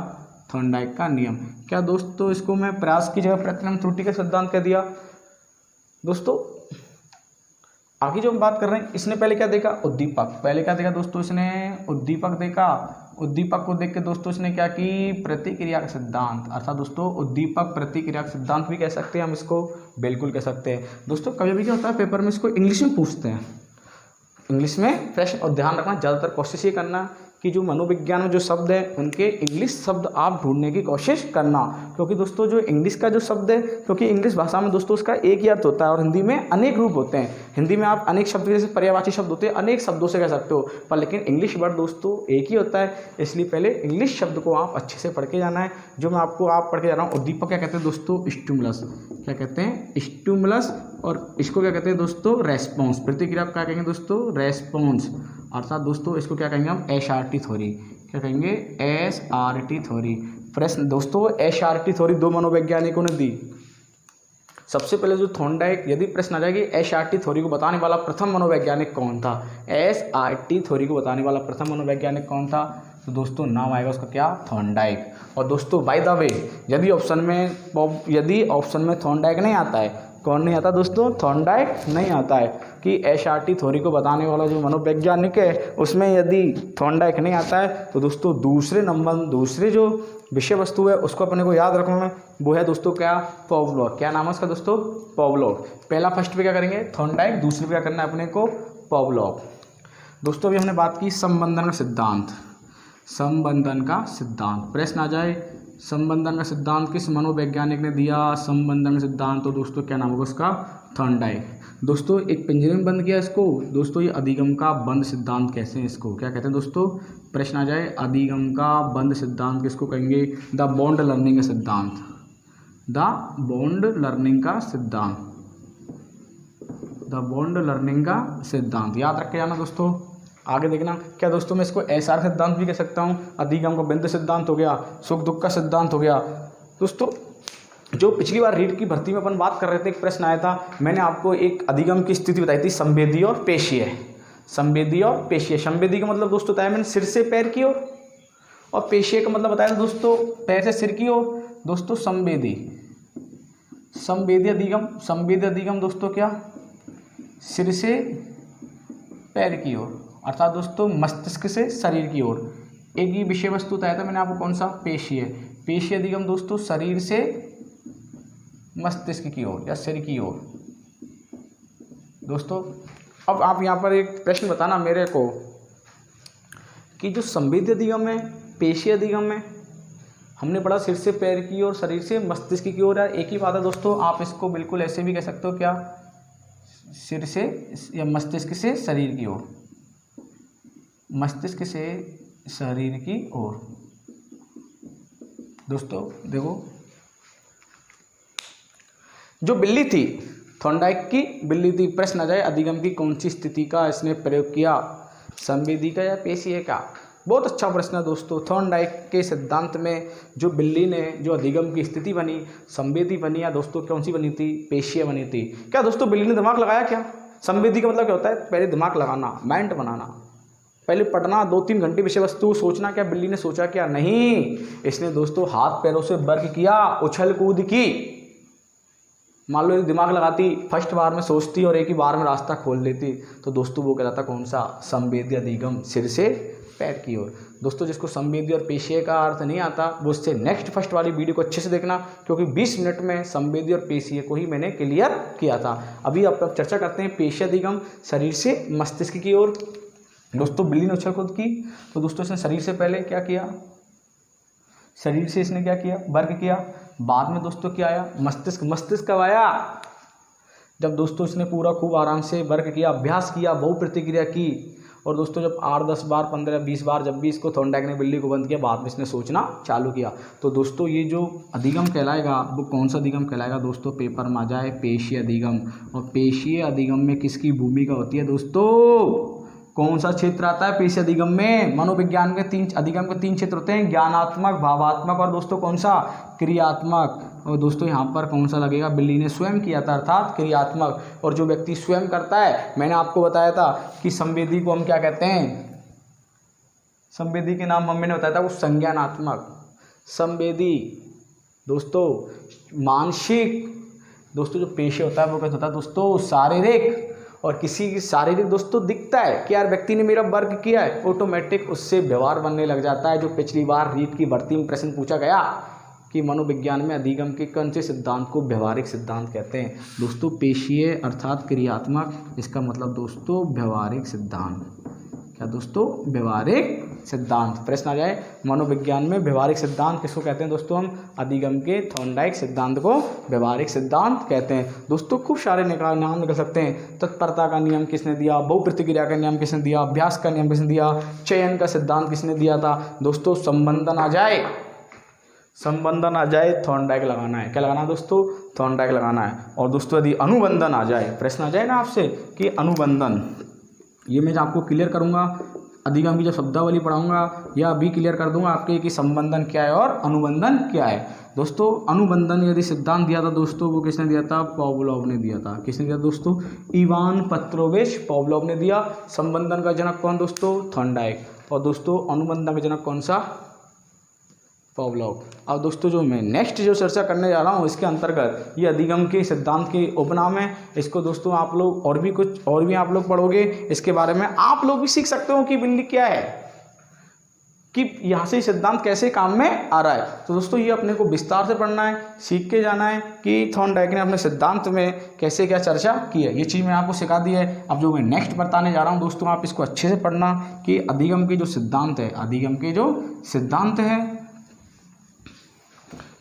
थॉर्नडाइक का नियम। क्या दोस्तों इसको मैं प्रयास की जगह प्रयत्न एवं त्रुटि का सिद्धांत कह दिया? दोस्तों आगे जो हम बात कर रहे हैं इसने पहले क्या देखा? उद्दीपक। पहले क्या देखा दोस्तों? इसने उद्दीपक देखा। उद्दीपक को देख के दोस्तों इसने क्या की? प्रतिक्रिया का सिद्धांत। अर्थात दोस्तों उद्दीपक प्रतिक्रिया का सिद्धांत भी कह सकते हैं हम इसको, बिल्कुल कह सकते हैं। दोस्तों कभी भी क्या होता है पेपर में इसको इंग्लिश में पूछते हैं, इंग्लिश में प्रश्न, और ध्यान रखना ज़्यादातर कोशिश ये करना कि जो मनोविज्ञान में जो शब्द हैं उनके इंग्लिश शब्द आप ढूंढने की कोशिश करना। क्योंकि दोस्तों जो इंग्लिश का जो शब्द है, क्योंकि इंग्लिश भाषा में दोस्तों उसका एक ही अर्थ होता है और हिंदी में अनेक रूप होते हैं। हिंदी में आप अनेक शब्द जैसे पर्यायवाची शब्द होते हैं, अनेक शब्दों से कह सकते हो, पर लेकिन इंग्लिश वर्ड दोस्तों एक ही होता है। इसलिए पहले इंग्लिश शब्द को आप अच्छे से पढ़ के जाना है। जो मैं आपको आप पढ़ के जा रहा हूँ, उद्दीपक क्या कहते हैं दोस्तों? स्टिमुलस। क्या कहते हैं? स्टिमुलस। और इसको क्या कहते हैं दोस्तों? रेस्पॉन्स। प्रतिक्रिया क्या कहेंगे दोस्तों? रेस्पॉन्स। अर्थात दोस्तों इसको क्या कहेंगे हम? SRT theory. क्या कहेंगे? SRT theory. प्रश्न दोस्तों SRT थ्योरी 2 मनोवैज्ञानिकों ने दी। सबसे पहले जो थॉर्नडाइक, यदि प्रश्न आ जाए कि SRT थ्योरी को बताने वाला प्रथम मनोवैज्ञानिक कौन था? SRT थ्योरी को बताने वाला प्रथम मनोवैज्ञानिक कौन था? तो दोस्तों नाम आएगा उसका क्या? थॉर्नडाइक। और दोस्तों बाय द वे यदि ऑप्शन में थॉर्नडाइक नहीं आता है, कौन नहीं आता दोस्तों? थॉर्नडाइक नहीं आता है। कि SRT थ्योरी को बताने वाला जो मनोवैज्ञानिक है उसमें यदि थॉर्नडाइक नहीं आता है तो दोस्तों दूसरे जो विषय वस्तु है उसको अपने को याद रखना है, वो है दोस्तों क्या? पावलोव। क्या नाम है उसका दोस्तों? पावलोव। पहला फर्स्ट पे क्या करेंगे? थॉर्नडाइक। दूसरे पे क्या करना है अपने को? पावलोव। दोस्तों अभी हमने बात की संबंधन का सिद्धांत। संबंधन का सिद्धांत, प्रश्न आ जाए संबंधन का सिद्धांत किस मनोवैज्ञानिक ने दिया? संबंधन का सिद्धांत तो दोस्तों क्या नाम होगा उसका? थॉर्नडाइक। दोस्तों एक पिंजरे में बंद किया इसको। दोस्तों ये अधिगम का बंद सिद्धांत कैसे हैं, इसको क्या कहते हैं दोस्तों? प्रश्न आ जाए अधिगम का बंद सिद्धांत किसको कहेंगे? द बॉन्ड लर्निंग का सिद्धांत। द बॉन्ड लर्निंग का सिद्धांत, द बॉन्ड लर्निंग का सिद्धांत याद रख के जाना दोस्तों। आगे देखना क्या दोस्तों, मैं इसको एसआर सिद्धांत भी कह सकता हूँ। अधिगम का बंद सिद्धांत हो गया, सुख दुख का सिद्धांत हो गया। दोस्तों जो पिछली बार रीट की भर्ती में अपन बात कर रहे थे, एक प्रश्न आया था, मैंने आपको एक अधिगम की स्थिति बताई थी, संवेदी और पेशीय। संवेदी और पेशीय, संवेदी का मतलब दोस्तों बताया मैंने सिर से पैर की ओर, और पेशीय का मतलब बताया दोस्तों पैर से सिर की ओर। दोस्तों संवेदी, संवेदी अधिगम, संवेदी अधिगम दोस्तों क्या? सिर से पैर की ओर, अर्थात दोस्तों मस्तिष्क से शरीर की ओर। एक ही विषय वस्तु बताया था मैंने आपको, कौन सा? पेशीय। पेशीय अधिगम दोस्तों शरीर से मस्तिष्क की ओर या सिर की ओर। दोस्तों अब आप यहाँ पर एक प्रश्न बताना मेरे को कि जो संवेदी अधिगम है, पेशीय अधिगम है, हमने पढ़ा सिर से पैर की ओर, शरीर से मस्तिष्क की ओर, एक ही बात है दोस्तों। आप इसको बिल्कुल ऐसे भी कह सकते हो, क्या? सिर से या मस्तिष्क से शरीर की ओर, मस्तिष्क से शरीर की ओर। दोस्तों देखो जो बिल्ली थी, थॉर्नडाइक की बिल्ली थी, प्रश्न आ जाए अधिगम की कौन सी स्थिति का इसने प्रयोग किया? संवेदी का या पेशीय का? बहुत अच्छा प्रश्न है दोस्तों। थॉर्नडाइक के सिद्धांत में जो बिल्ली ने जो अधिगम की स्थिति बनी, संवेदी बनी या दोस्तों कौन सी बनी थी? पेशीय बनी थी। क्या दोस्तों बिल्ली ने दिमाग लगाया क्या? संवेदी का मतलब क्या होता है? पहले दिमाग लगाना, माइंड बनाना, पहले पढ़ना, 2-3 घंटे विषय वस्तु सोचना। क्या बिल्ली ने सोचा क्या? नहीं, इसने दोस्तों हाथ पैरों से वर्क किया, उछल कूद की। मान लो दिमाग लगाती, फर्स्ट बार में सोचती और एक ही बार में रास्ता खोल लेती, तो दोस्तों वो कहलाता कौन सा? संवेदी अधिगम, सिर से पैर की ओर। दोस्तों जिसको संवेदी और पेशीय का अर्थ नहीं आता वो उससे नेक्स्ट फर्स्ट वाली वीडियो को अच्छे से देखना, क्योंकि 20 मिनट में संवेदी और पेशीय को ही मैंने क्लियर किया था। अभी आप चर्चा करते हैं पेशीय अधिगम, शरीर से मस्तिष्क की ओर। दोस्तों बिल्ली ने उछल कूद की, तो दोस्तों इसने शरीर से पहले क्या किया? शरीर से इसने क्या किया? वर्क किया। बाद में दोस्तों क्या आया? मस्तिष्क। मस्तिष्क कब आया? जब दोस्तों इसने पूरा खूब आराम से वर्क किया, अभ्यास किया, बहु प्रतिक्रिया की, और दोस्तों जब 8-10 बार 15-20 बार जब भी इसको थॉर्नडाइक ने बिल्ली को बंद किया, बाद में इसने सोचना चालू किया। तो दोस्तों ये जो अधिगम कहलाएगा वो कौन सा अधिगम कहलाएगा दोस्तों? पेपर में आ जाए पेशीय अधिगम। और पेशीय अधिगम में किसकी भूमिका होती है दोस्तों? कौन सा क्षेत्र आता है पेशीय अधिगम में? मनोविज्ञान के 3 अधिगम के 3 क्षेत्र होते हैं, ज्ञानात्मक, भावात्मक और दोस्तों कौन सा? क्रियात्मक। और दोस्तों यहाँ पर कौन सा लगेगा? बिल्ली ने स्वयं किया था, अर्थात क्रियात्मक। और जो व्यक्ति स्वयं करता है, मैंने आपको बताया था कि संवेदी को हम क्या कहते हैं? संवेदी के नाम मम्मी ने बताया था, वो संज्ञानात्मक। संवेदी दोस्तों मानसिक। दोस्तों जो पेशीय होता है वो कैसा होता है दोस्तों? शारीरिक। और किसी की शारीरिक दोस्तों दिखता है कि यार व्यक्ति ने मेरा वर्क किया है, ऑटोमेटिक उससे व्यवहार बनने लग जाता है। जो पिछली बार रीट की भर्ती में प्रश्न पूछा गया कि मनोविज्ञान में अधिगम के कौन से सिद्धांत को व्यवहारिक सिद्धांत कहते हैं? दोस्तों पेशीय अर्थात क्रियात्मक, इसका मतलब दोस्तों व्यवहारिक सिद्धांत। क्या दोस्तों? व्यवहारिक सिद्धांत। प्रश्न आ जाए मनोविज्ञान में व्यवहारिक सिद्धांत किसको कहते हैं दोस्तों? हम अधिगम के थॉर्नडाइक सिद्धांत को व्यवहारिक सिद्धांत कहते हैं। दोस्तों खूब सारे नाम निकल सकते हैं। तत्परता का नियम किसने दिया? बहु प्रतिक्रिया का नियम किसने दिया? अभ्यास का नियम किसने दिया? चयन का सिद्धांत किसने दिया था? दोस्तों संबंधन आ जाए, संबंधन आ जाए थॉर्नडाइक लगाना है। क्या लगाना है दोस्तों? थॉर्नडाइक लगाना है। और दोस्तों यदि अनुबंधन आ जाए, प्रश्न आ जाए ना आपसे कि अनुबंधन, ये मैं आपको क्लियर करूंगा अधिगम की जब शब्दावली पढ़ाऊंगा, या अभी क्लियर कर दूंगा आपके कि संबंधन क्या है और अनुबंधन क्या है। दोस्तों अनुबंधन यदि सिद्धांत दिया था दोस्तों, वो किसने दिया था? पावलोव ने दिया था। किसने दिया दोस्तों? इवान पेट्रोविच पावलोव ने दिया। संबंधन का जनक कौन दोस्तों? थॉर्नडाइक। और दोस्तों अनुबंधन का जनक कौन सा? पावलोव। अब दोस्तों जो मैं नेक्स्ट जो चर्चा करने जा रहा हूँ इसके अंतर्गत ये अधिगम के सिद्धांत के उपनाम है। इसको दोस्तों आप लोग और भी आप लोग पढ़ोगे, इसके बारे में आप लोग भी सीख सकते हो कि बिल्ली क्या है। कि यहाँ से सिद्धांत कैसे काम में आ रहा है। तो दोस्तों ये अपने को विस्तार से पढ़ना है, सीख के जाना है कि थॉर्नडाइक ने अपने सिद्धांत में कैसे क्या चर्चा की है। ये चीज़ मैं आपको सिखा दी है। अब जो मैं नेक्स्ट बताने जा रहा हूँ दोस्तों, आप इसको अच्छे से पढ़ना कि अधिगम के जो सिद्धांत है, अधिगम के जो सिद्धांत है,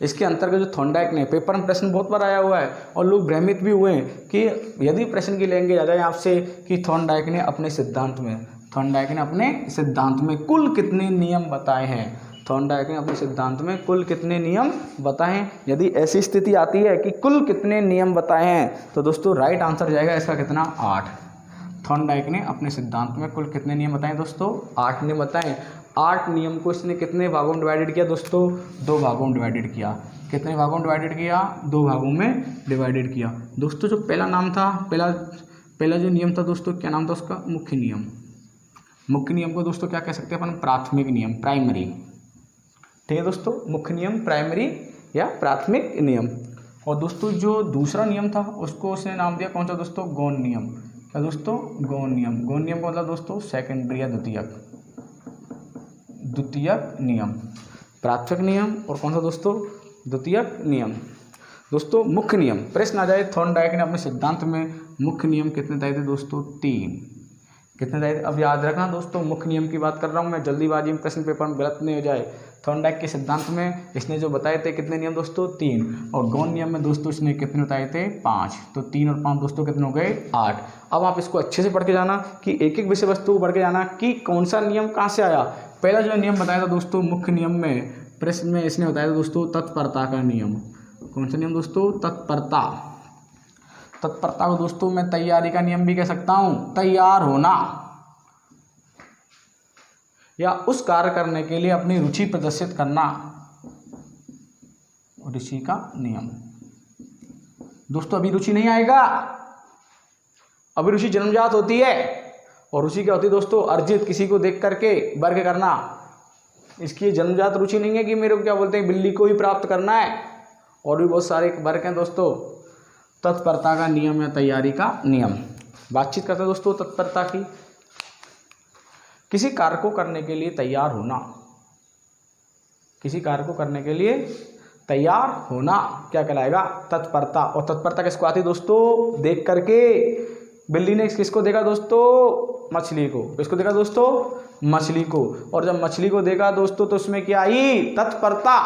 इसके अंतर्गत जो थॉर्नडाइक ने, पेपर में प्रश्न बहुत बार आया हुआ है और लोग भ्रमित भी हुए हैं कि यदि प्रश्न की लेंगे आ जाए आपसे कि थॉर्नडाइक ने अपने सिद्धांत में कुल कितने नियम बताए हैं। थॉर्नडाइक ने अपने सिद्धांत में कुल कितने नियम बताए हैं। यदि ऐसी स्थिति आती है कि कुल कितने नियम बताए हैं तो दोस्तों राइट आंसर जाएगा इसका कितना, 8। थॉर्नडाइक ने अपने सिद्धांत में कुल कितने नियम बताए दोस्तों, 8 नियम बताए। 8 नियम को इसने कितने भागों में डिवाइडेड किया दोस्तों, 2 भागों में डिवाइडेड किया। कितने भागों में डिवाइडेड किया, 2 भागों में डिवाइडेड किया। दोस्तों जो पहला नाम था, पहला जो नियम था दोस्तों, क्या नाम था उसका, मुख्य नियम। मुख्य नियम को दोस्तों क्या कह सकते हैं अपन, प्राथमिक नियम, प्राइमरी। ठीक है दोस्तों, मुख्य नियम, प्राइमरी या प्राथमिक नियम। और दोस्तों जो दूसरा नियम था उसको उसने नाम दिया कौन सा दोस्तों, गौण नियम। क्या दोस्तों, गौण नियम। गौण नियम का मतलब दोस्तों सेकेंडरी या द्वितीयक नियम। प्राथमिक नियम और कौन सा दोस्तों, द्वितीयक नियम। दोस्तों मुख्य नियम, प्रश्न आ जाए थॉर्नडाइक ने अपने सिद्धांत में मुख्य नियम कितने बताए थे दोस्तों, 3। कितने बताए थे। अब याद रखना दोस्तों, मुख्य नियम की बात कर रहा हूँ मैं, जल्दीबाजी में प्रश्न पेपर में गलत नहीं हो जाए। थॉर्नडाइक के सिद्धांत में इसने जो बताए थे कितने नियम दोस्तों, 3। और गौण नियम में दोस्तों इसने कितने बताए थे, 5। तो 3 और 5 दोस्तों कितने हो गए, 8। अब आप इसको अच्छे से पढ़ के जाना कि एक एक विषय वस्तु को पढ़ के जाना कि कौन सा नियम कहाँ से आया। पहला जो नियम बताया था दोस्तों मुख्य नियम में, प्रश्न में इसने बताया था दोस्तों तत्परता का नियम। कौन सा नियम दोस्तों, तत्परता। तत्परता को दोस्तों मैं तैयारी का नियम भी कह सकता हूँ, तैयार होना या उस कार्य करने के लिए अपनी रुचि प्रदर्शित करना, रुचि का नियम। दोस्तों अभी रुचि नहीं आएगा, अभी रुचि जन्मजात होती है। और रुचि क्या होती है दोस्तों, अर्जित, किसी को देख करके वर्ग करना। इसकी जन्मजात रुचि नहीं है कि मेरे को क्या बोलते हैं, बिल्ली को ही प्राप्त करना है। और भी बहुत सारे वर्ग हैं दोस्तों। तत्परता का नियम या तैयारी का नियम। बातचीत करते हैं दोस्तों तत्परता की। किसी कार्य को करने के लिए तैयार होना, किसी कार्य को करने के लिए तैयार होना क्या कहलाएगा, तत्परता। और तत्परता किसको आती है दोस्तों, देख करके। बिल्ली ने किसको देखा दोस्तों, मछली को। किसको देखा दोस्तों, मछली को। और जब मछली को देखा दोस्तों तो उसमें क्या आई, तत्परता।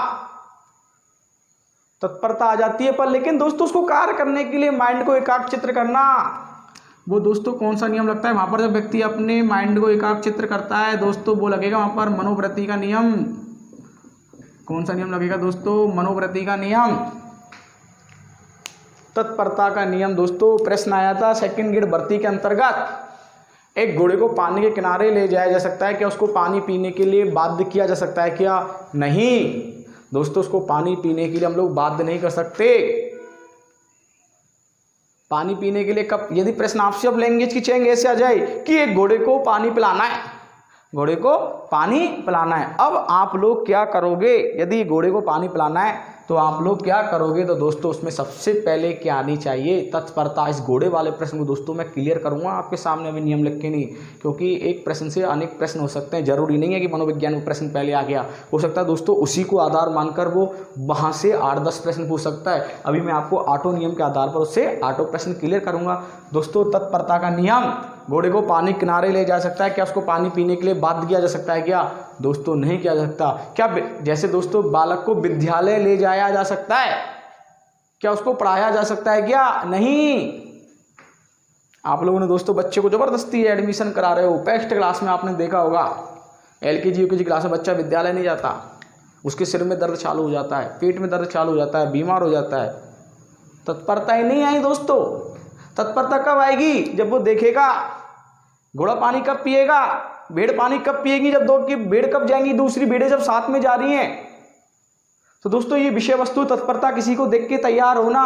तत्परता आ जाती है पर लेकिन दोस्तों उसको कार्य करने के लिए माइंड को एकाग्रचित्त करना, वो दोस्तों कौन सा नियम लगता है वहां पर। जब व्यक्ति अपने माइंड को एकाग्रचित्त करता है दोस्तों, वो लगेगा वहां पर मनोवृत्ति का नियम। कौन सा नियम लगेगा दोस्तों, मनोवृत्ति का नियम। तत्परता का नियम दोस्तों प्रश्न आया था सेकंड ग्रेड भर्ती के अंतर्गत। एक घोड़े को पानी के किनारे ले जाया जा सकता है क्या, उसको पानी पीने के लिए बाध्य किया जा सकता है क्या, नहीं दोस्तों, उसको पानी पीने के लिए हम लोग बाध्य नहीं कर सकते। पानी पीने के लिए कब, यदि प्रश्न आपसे अब लैंग्वेज की चेंज ऐसे आ जाए कि एक घोड़े को पानी पिलाना है, घोड़े को पानी पिलाना है। अब आप लोग क्या करोगे, यदि घोड़े को पानी पिलाना है तो आप लोग क्या करोगे, तो दोस्तों उसमें सबसे पहले क्या आनी चाहिए, तत्परता। इस घोड़े वाले प्रश्न को दोस्तों मैं क्लियर करूंगा आपके सामने, अभी नियम लिख के नहीं, क्योंकि एक प्रश्न से अनेक प्रश्न हो सकते हैं। जरूरी नहीं है कि मनोविज्ञान में प्रश्न पहले आ गया, हो सकता है दोस्तों उसी को आधार मानकर वो वहां से 8-10 प्रश्न पूछ सकता है। अभी मैं आपको ऑटो नियम के आधार पर उससे ऑटो प्रश्न क्लियर करूंगा। दोस्तों तत्परता का नियम, घोड़े को पानी किनारे ले जा सकता है क्या, उसको पानी पीने के लिए बाध्य किया जा सकता है क्या, दोस्तों नहीं किया जा सकता। क्या जैसे दोस्तों बालक को विद्यालय ले जाया जा सकता है क्या, उसको पढ़ाया जा सकता है क्या, नहीं। आप लोगों ने दोस्तों बच्चे को जबरदस्ती एडमिशन करा रहे हो, फर्स्ट क्लास में आपने देखा होगा, LKG UKG क्लास में बच्चा विद्यालय नहीं जाता, उसके सिर में दर्द चालू हो जाता है, पेट में दर्द चालू हो जाता है, बीमार हो जाता है। तत्परता ही नहीं आई दोस्तों। तत्परता कब आएगी, जब वो देखेगा घोड़ा पानी कब पिएगा, भेड़ पानी कब पिएगी, जब दो की भेड़ कब जाएंगी, दूसरी भेड़ें जब साथ में जा रही हैं। तो दोस्तों ये विषय वस्तु तत्परता, किसी को देख के तैयार होना,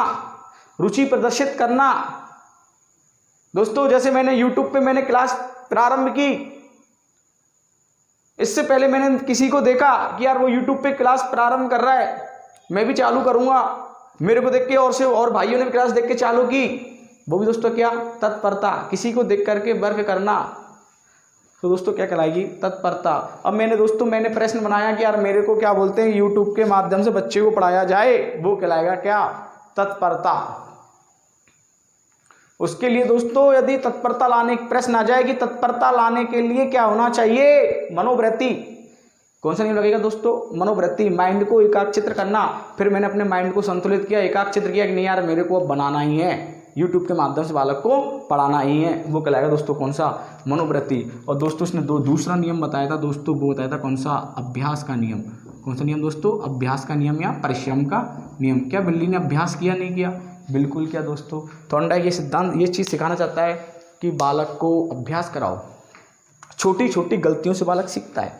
रुचि प्रदर्शित करना। दोस्तों जैसे मैंने YouTube पे मैंने क्लास प्रारंभ की, इससे पहले मैंने किसी को देखा कि यार वो YouTube पे क्लास प्रारंभ कर रहा है, मैं भी चालू करूंगा, मेरे को देख के और भाइयों ने भी क्लास देख के चालू की। वो भी दोस्तों क्या, तत्परता, किसी को देख करके वर्क करना। तो दोस्तों क्या कहलाएगी? तत्परता। अब मैंने प्रश्न बनाया कि यार मेरे को क्या बोलते हैं, यूट्यूब के माध्यम से बच्चे को पढ़ाया जाए, वो कहलाएगा क्या? तत्परता। उसके लिए दोस्तों यदि तत्परता लाने प्रश्न आ जाए कि तत्परता लाने के लिए क्या होना चाहिए? मनोवृत्ति। कौन सा नियम लगेगा दोस्तों? मनोवृत्ति, माइंड को एकाग्रचित्र करना। फिर मैंने अपने माइंड को संतुलित किया, एकाग्रचित्र किया कि नहीं यार मेरे को अब बनाना ही है, यूट्यूब के माध्यम से बालक को पढ़ाना ही है, वो कहलाएगा दोस्तों कौन सा? मनोवृत्ति। और दोस्तों इसने दूसरा नियम बताया था दोस्तों, वो बताया था कौन सा? अभ्यास का नियम। कौन सा नियम दोस्तों? अभ्यास का नियम या परिश्रम का नियम। क्या बिल्ली ने अभ्यास किया? नहीं किया? बिल्कुल किया दोस्तों। थॉर्नडाइक ये सिद्धांत ये चीज़ सिखाना चाहता है कि बालक को अभ्यास कराओ। छोटी छोटी गलतियों से बालक सीखता है,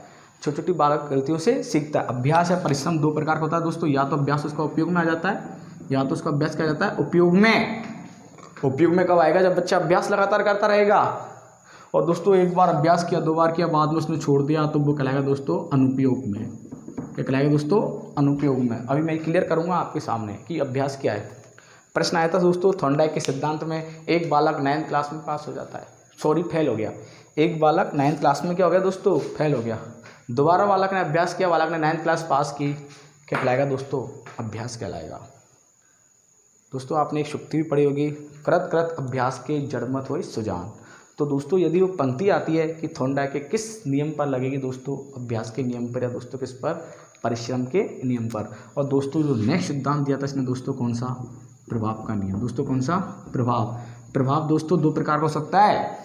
छोटी छोटी बालक गलतियों से सीखता है। अभ्यास या परिश्रम दो प्रकार का होता है दोस्तों, या तो अभ्यास उसका उपयोग में आ जाता है, या तो उसका अभ्यास किया जाता है उपयोग में। उपयोग में कब आएगा? जब बच्चा अभ्यास लगातार करता रहेगा। और दोस्तों एक बार अभ्यास किया, 2 बार किया, बाद में उसने छोड़ दिया, तो वो कहलाएगा दोस्तों अनुपयोग में। क्या कहलाएगा दोस्तों? अनुपयोग में। अभी मैं क्लियर करूंगा आपके सामने कि अभ्यास क्या है। प्रश्न आया था दोस्तों थॉर्नडाइक के सिद्धांत में, एक बालक 9th क्लास में पास हो जाता है, सॉरी फेल हो गया। एक बालक 9th क्लास में क्या हो गया दोस्तों? फेल हो गया। दोबारा बालक ने अभ्यास किया, बालक ने 9th क्लास पास की, क्या कहलाएगा दोस्तों? अभ्यास कहलाएगा। दोस्तों आपने एक शुक्ति भी पढ़ी होगी, करत करत अभ्यास के जड़मत होए सुजान। तो दोस्तों यदि वो पंक्ति आती है कि थॉर्नडाइक के किस नियम पर लगेगी दोस्तों? अभ्यास के नियम पर, या दोस्तों किस पर? परिश्रम के नियम पर। और दोस्तों जो नेक्स्ट सिद्धांत दिया था इसने दोस्तों कौन सा? प्रभाव का नियम। दोस्तों कौन सा? प्रभाव। प्रभाव दोस्तों 2 प्रकार का हो सकता है,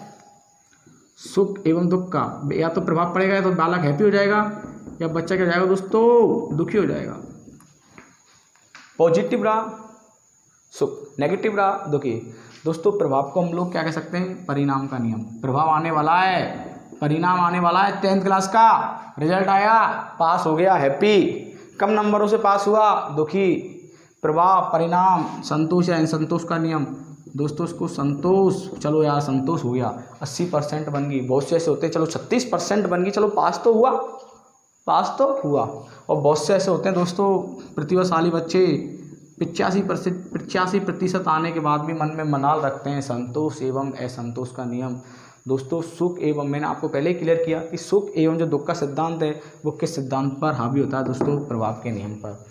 सुख एवं दुख का। या तो प्रभाव पड़ेगा तो बालक हैप्पी हो जाएगा, या बच्चा क्या जाएगा दोस्तों? दुखी हो जाएगा। पॉजिटिव रहा सुख, नेगेटिव रहा दुखी। दोस्तों प्रभाव को हम लोग क्या कह सकते हैं? परिणाम का नियम। प्रभाव आने वाला है, परिणाम आने वाला है, 10th क्लास का रिजल्ट आया, पास हो गया, हैप्पी। कम नंबरों से पास हुआ, दुखी। प्रभाव, परिणाम, संतोष या असंतोष का नियम। दोस्तों उसको संतोष, चलो यार संतोष हो गया, 80% बन गई। बहुत से ऐसे होते हैं चलो 36% बन गई, चलो पास तो हुआ, पास तो हुआ। और बहुत से ऐसे होते हैं दोस्तों प्रतिभाशाली बच्चे 85% आने के बाद भी मन में मनाल रखते हैं, संतोष एवं असंतोष का नियम। दोस्तों सुख एवं, मैंने आपको पहले ही क्लियर किया कि सुख एवं जो दुख का सिद्धांत है वो किस सिद्धांत पर हावी होता है दोस्तों? प्रभाव के नियम पर।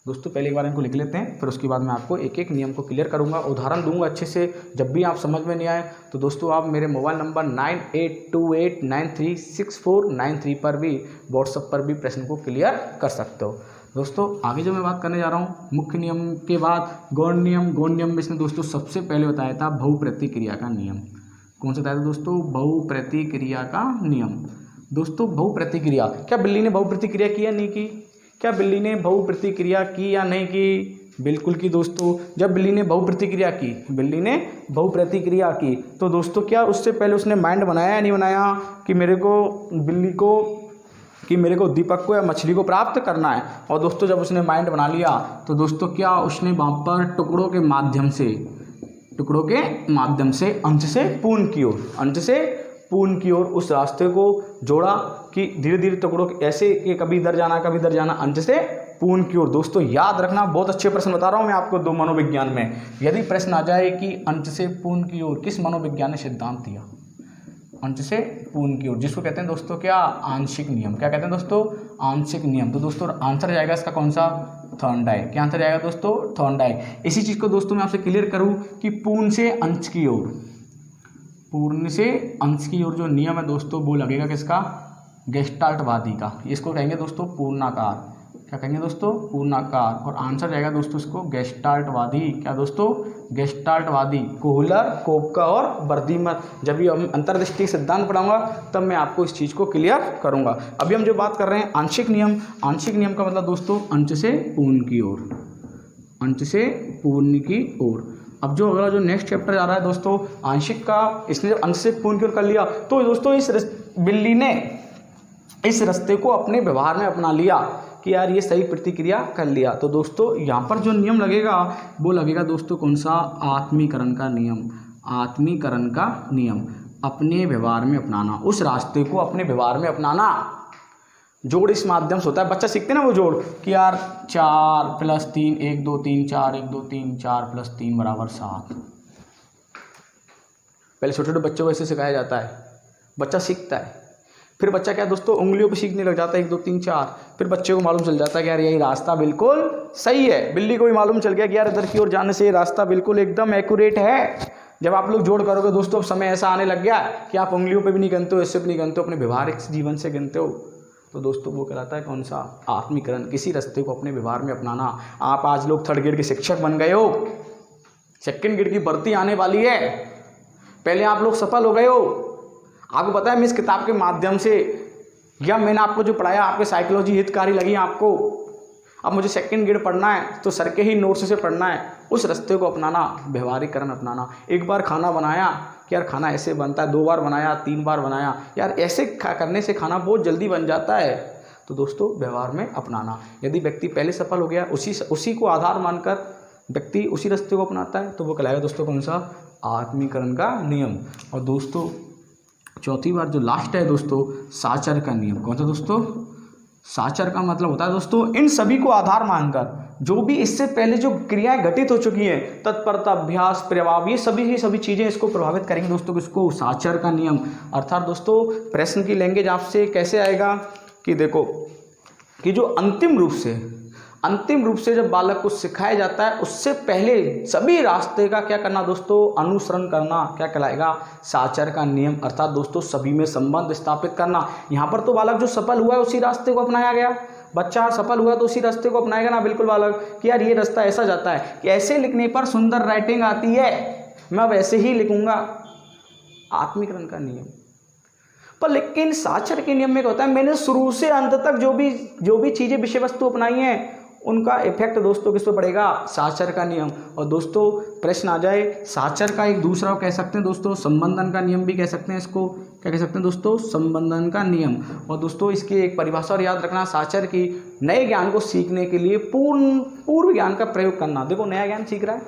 दोस्तों पहले एक बार इनको लिख लेते हैं, फिर उसके बाद मैं आपको एक एक नियम को क्लियर करूंगा, उदाहरण दूंगा अच्छे से। जब भी आप समझ में नहीं आए तो दोस्तों आप मेरे मोबाइल नंबर 9828936493 पर भी, व्हाट्सएप पर भी प्रश्न को क्लियर कर सकते हो। दोस्तों आगे जो मैं बात करने जा रहा हूँ मुख्य नियम के बाद गौण नियम। गौण नियम में इसने दोस्तों सबसे पहले बताया था बहुप्रतिक्रिया का नियम। कौन सा बताया था दोस्तों? बहुप्रतिक्रिया का नियम। दोस्तों बहुप्रतिक्रिया, क्या बिल्ली ने बहुप्रतिक्रिया की या नहीं की? क्या बिल्ली ने बहुप्रतिक्रिया की या नहीं की? बिल्कुल की दोस्तों। जब बिल्ली ने बहुप्रतिक्रिया की, बिल्ली ने बहुप्रतिक्रिया की, तो दोस्तों क्या उससे पहले उसने माइंड बनाया या नहीं बनाया कि मेरे को दीपक को या मछली को प्राप्त करना है? और दोस्तों जब उसने माइंड बना लिया तो दोस्तों क्या उसने वहाँ पर टुकड़ों के माध्यम से अंश से पूर्ण की ओर उस रास्ते को जोड़ा कि धीरे धीरे टुकड़ों ऐसे कि कभी इधर जाना अंश से पूर्ण की ओर। दोस्तों याद रखना, बहुत अच्छे प्रश्न बता रहा हूँ मैं आपको। 2 मनोविज्ञान में यदि प्रश्न आ जाए कि अंश से पूर्ण की ओर किस मनोविज्ञान ने सिद्धांत दिया? अंश से पूर्ण की ओर, जिसको कहते हैं दोस्तों क्या? आंशिक नियम। क्या कहते हैं दोस्तों? आंशिक नियम। तो दोस्तों आंसर जाएगा इसका कौन सा? थॉर्नडाइक। क्या आंसर जाएगा दोस्तों? थॉर्नडाइक। इसी चीज़ को दोस्तों मैं आपसे क्लियर करूं कि पूर्ण से अंश की ओर जो नियम है दोस्तों वो लगेगा किसका? गेस्टाल्टवादी का। इसको कहेंगे दोस्तों पूर्णाकार। क्या कहेंगे दोस्तों? पूर्णाकार। और आंसर जाएगा दोस्तों इसको गेस्टाल्टवादी। क्या दोस्तों? गेस्टाल्टवादी। कोहलर, कोपका और बर्दीमर। जब भी हम अंतर्दृष्टि सिद्धांत पढ़ाऊंगा तब मैं आपको इस चीज़ को क्लियर करूंगा। अभी हम जो बात कर रहे हैं आंशिक नियम। आंशिक नियम का मतलब दोस्तों अंश से पूर्ण की ओर। अब जो अगला जो नेक्स्ट चैप्टर जा रहा है दोस्तों आंशिक का, इसने जब अंश से पूर्ण की ओर कर लिया तो दोस्तों इस बिल्ली ने इस रास्ते को अपने व्यवहार में अपना लिया कि यार ये सही प्रतिक्रिया कर लिया। तो दोस्तों यहाँ पर जो नियम लगेगा वो लगेगा दोस्तों कौन सा? आत्मीकरण का नियम। अपने व्यवहार में अपनाना, उस रास्ते को अपने व्यवहार में अपनाना। जोड़ इस माध्यम से होता है, बच्चा सीखते ना वो जोड़ कि यार 4 + 3 1 2 3 4 1 2 3 4 + 3 = 7। पहले छोटे छोटे बच्चों को ऐसे सिखाया जाता है, बच्चा सीखता है। फिर बच्चा क्या दोस्तों उंगलियों पे सीखने लग जाता है, 1 2 3 4। फिर बच्चे को मालूम चल जाता है कि यार यही रास्ता बिल्कुल सही है। बिल्ली को भी मालूम चल गया कि यार इधर की ओर जाने से ये रास्ता बिल्कुल एकदम एक्यूरेट है। जब आप लोग जोड़ करोगे दोस्तों, अब समय ऐसा आने लग गया कि आप उंगलियों पे भी नहीं गिनते हो, इससे भी नहीं गिनते हो, अपने व्यवहारिक जीवन से गिनते हो। तो दोस्तों वो कहलाता है कौन सा? आत्मीकरण। किसी रास्ते को अपने व्यवहार में अपनाना। आप आज लोग 3rd ग्रेड के शिक्षक बन गए हो, 2nd ग्रेड की भर्ती आने वाली है, पहले आप लोग सफल हो गए हो। आपको पता है मैं इस किताब के माध्यम से या मैंने आपको जो पढ़ाया आपके साइकोलॉजी हितकारी लगी आपको। अब मुझे 2nd ग्रेड पढ़ना है तो सर के ही नोट्स से पढ़ना है, उस रास्ते को अपनाना, व्यवहारिकरण अपनाना। एक बार खाना बनाया कि यार खाना ऐसे बनता है, 2 बार बनाया, 3 बार बनाया, यार ऐसे करने से खाना बहुत जल्दी बन जाता है। तो दोस्तों व्यवहार में अपनाना। यदि व्यक्ति पहले सफल हो गया, उसी को आधार मानकर व्यक्ति उसी रास्ते को अपनाता है, तो वो कहलाएगा दोस्तों कौन सा? आत्मीकरण का नियम। और दोस्तों चौथी बार जो लास्ट है दोस्तों, साचर का नियम। कौन सा दोस्तों? साचर का मतलब होता है दोस्तों इन सभी को आधार मानकर जो भी इससे पहले जो क्रियाएं घटित हो चुकी हैं, तत्परता, अभ्यास, प्रभाव, ये सभी चीजें इसको प्रभावित करेंगी दोस्तों। किसको? साचर का नियम। अर्थात दोस्तों प्रश्न की लैंग्वेज आपसे कैसे आएगा कि देखो कि जो अंतिम रूप से जब बालक को सिखाया जाता है, उससे पहले सभी रास्ते का क्या करना दोस्तों? अनुसरण करना। क्या कहलाएगा? साचर का नियम। अर्थात दोस्तों सभी में संबंध स्थापित करना। यहाँ पर तो बालक जो सफल हुआ है उसी रास्ते को अपनाया गया। बच्चा सफल हुआ तो उसी रास्ते को अपनाएगा ना बिल्कुल बालक, कि यार ये रास्ता ऐसा जाता है कि ऐसे लिखने पर सुंदर राइटिंग आती है, मैं वैसे ही लिखूंगा। आत्मीकरण का नियम। पर लेकिन साचर के नियम में क्या होता है, मैंने शुरू से अंत तक जो भी चीजें विषय वस्तु अपनाई हैं, उनका इफेक्ट दोस्तों किस पे पड़ेगा? साचर का नियम। और दोस्तों प्रश्न आ जाए, साचर का एक दूसरा कह सकते हैं दोस्तों संबंधन का नियम भी कह सकते हैं इसको। क्या कह सकते हैं दोस्तों? संबंधन का नियम। और दोस्तों इसकी एक परिभाषा और याद रखना, साचर की नए ज्ञान को सीखने के लिए पूर्व ज्ञान का प्रयोग करना। देखो नया ज्ञान सीख रहा है,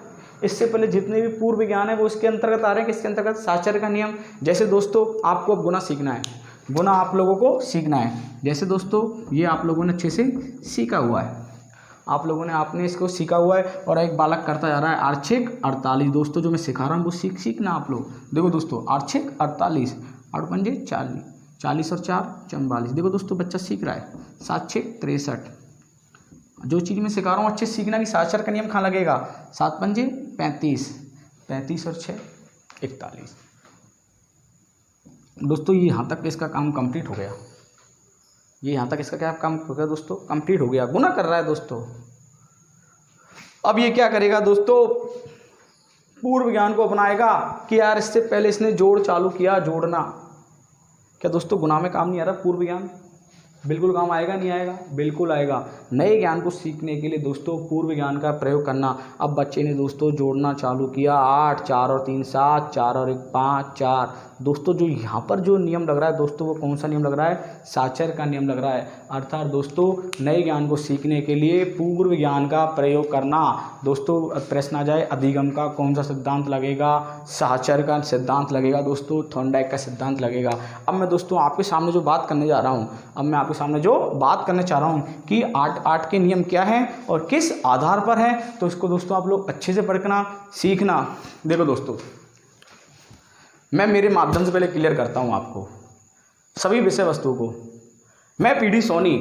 इससे पहले जितने भी पूर्व ज्ञान है वो इसके अंतर्गत आ रहे हैं। किसके अंतर्गत? साचर का नियम। जैसे दोस्तों आपको अब गुना सीखना है, गुना आप लोगों को सीखना है। जैसे दोस्तों ये आप लोगों ने अच्छे से सीखा हुआ है, आपने इसको सीखा हुआ है, और एक बालक करता जा रहा है आर्छिक 48। दोस्तों जो मैं सिखा रहा हूँ वो सीखना आप लोग। देखो दोस्तों आर्छिक 48, 8 पंजे 40, 40 और 4 44। देखो दोस्तों बच्चा सीख रहा है। 7 6 63। जो चीज़ मैं सिखा रहा हूँ अच्छे से सीखना कि साचर का नियम कहाँ लगेगा। 7 पंजे 35, 35 और 6 41। दोस्तों ये यहाँ तक इसका काम कंप्लीट हो गया। ये यहाँ तक इसका क्या काम हो गया दोस्तों? कंप्लीट हो गया। गुना कर रहा है दोस्तों। अब ये क्या करेगा दोस्तों? पूर्व ज्ञान को अपनाएगा कि यार इससे पहले इसने जोड़ चालू किया, जोड़ना। क्या दोस्तों गुना में काम नहीं आ रहा पूर्व ज्ञान? बिल्कुल काम आएगा, नहीं आएगा? बिल्कुल आएगा। नए ज्ञान को सीखने के लिए दोस्तों पूर्व ज्ञान का प्रयोग करना। अब बच्चे ने दोस्तों जोड़ना चालू किया, 8, 4 और 3 7, 4 और 1 5, 4। दोस्तों जो यहाँ पर जो नियम लग रहा है दोस्तों वो कौन सा नियम लग रहा है? साचर का नियम लग रहा है। अर्थात दोस्तों नए ज्ञान को सीखने के लिए पूर्व ज्ञान का प्रयोग करना। दोस्तों प्रश्न आ जाए अधिगम का कौन सा सिद्धांत लगेगा? साचर का सिद्धांत लगेगा दोस्तों, थॉर्नडाइक का सिद्धांत लगेगा। अब मैं दोस्तों आपके सामने जो बात करने जा रहा हूँ, चाह रहा हूँ कि 8 के नियम क्या हैं और किस आधार पर हैं, तो इसको दोस्तों आप लोग अच्छे से पढ़ना सीखना। देखो दोस्तों मैं मेरे माध्यम से पहले क्लियर करता हूँ आपको सभी विषय वस्तु को। मैं पीडी सोनी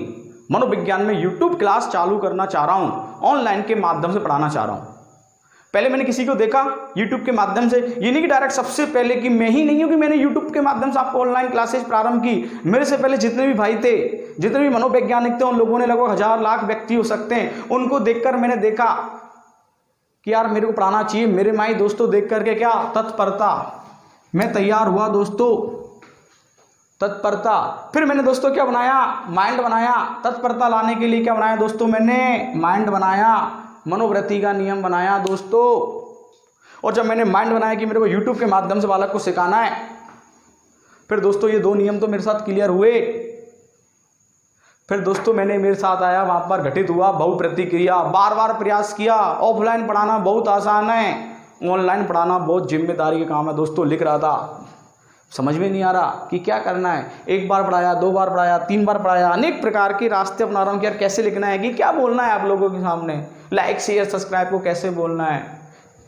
मनोविज्ञान में यूट्यूब क्लास चालू करना चाह रहा हूँ, ऑनलाइन के माध्यम से पढ़ाना चाह रहा हूँ। पहले मैंने किसी को देखा यूट्यूब के माध्यम से, ये नहीं कि डायरेक्ट सबसे पहले कि मैं ही नहीं हूँ कि मैंने यूट्यूब के माध्यम से आपको ऑनलाइन क्लासेस प्रारंभ की। मेरे से पहले जितने भी भाई थे, जितने भी मनोवैज्ञानिक थे, उन लोगों ने लगभग 1000 लाख व्यक्ति हो सकते हैं, उनको देखकर मैंने देखा कि यार मेरे को पढ़ाना चाहिए। मेरे माई दोस्तों देख करके क्या तत्परता, मैं तैयार हुआ दोस्तों, तत्परता। फिर मैंने दोस्तों क्या बनाया? माइंड बनाया। तत्परता लाने के लिए क्या बनाया दोस्तों? मैंने माइंड बनाया, मनोवृत्ति का नियम बनाया दोस्तों। और जब मैंने माइंड बनाया कि मेरे को यूट्यूब के माध्यम से बालक को सिखाना है, फिर दोस्तों ये 2 नियम तो मेरे साथ क्लियर हुए। फिर दोस्तों मैंने मेरे साथ आया, वहां पर घटित हुआ बहुप्रतिक्रिया, बार बार प्रयास किया। ऑफलाइन पढ़ाना बहुत आसान है, ऑनलाइन पढ़ाना बहुत जिम्मेदारी का काम है दोस्तों। लिख रहा था, समझ में नहीं आ रहा कि क्या करना है। 1 बार पढ़ाया, 2 बार पढ़ाया, 3 बार पढ़ाया, अनेक प्रकार के रास्ते अपना रहा हूँ कि यार कैसे लिखना है, कि क्या बोलना है आप लोगों के सामने, लाइक शेयर सब्सक्राइब को कैसे बोलना है,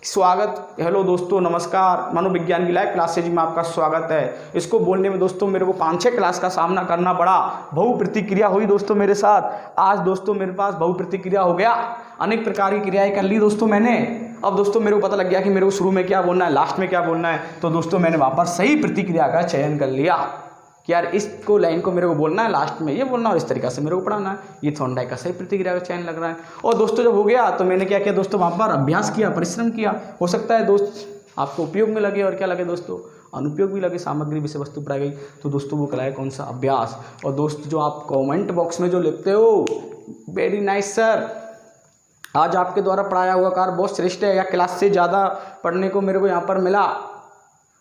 स्वागत, हेलो दोस्तों, नमस्कार। मनोविज्ञान की लाइव क्लासेज में आपका स्वागत है। इसको बोलने में दोस्तों मेरे को 5-6 क्लास का सामना करना पड़ा। बहु प्रतिक्रिया हुई दोस्तों मेरे साथ। आज दोस्तों मेरे पास बहु प्रतिक्रिया हो गया, अनेक प्रकार की क्रियाएं कर ली दोस्तों मैंने। अब दोस्तों मेरे को पता लग गया कि मेरे को शुरू में क्या बोलना है, लास्ट में क्या बोलना है। तो दोस्तों मैंने वहाँ पर सही प्रतिक्रिया का चयन कर लिया कि यार इसको लाइन को मेरे को बोलना है, लास्ट में ये बोलना और इस तरीक़ा से मेरे को पढ़ाना है। ये थॉर्नडाइक का सही प्रतिक्रिया का चयन लग रहा है। और दोस्तों जब हो गया तो मैंने क्या किया दोस्तों, वहाँ पर अभ्यास किया, परिश्रम किया। हो सकता है दोस्त आपको उपयोग में लगे और क्या लगे दोस्तों, अनुपयोग भी लगे। सामग्री विषय वस्तु पढ़ाई गई तो दोस्तों वो कहलाए कौन सा, अभ्यास। और दोस्त जो आप कॉमेंट बॉक्स में जो लिखते हो, वेरी नाइस सर, आज आपके द्वारा पढ़ाया हुआ कार्य बहुत श्रेष्ठ है, या क्लास से ज़्यादा पढ़ने को मेरे को यहाँ पर मिला,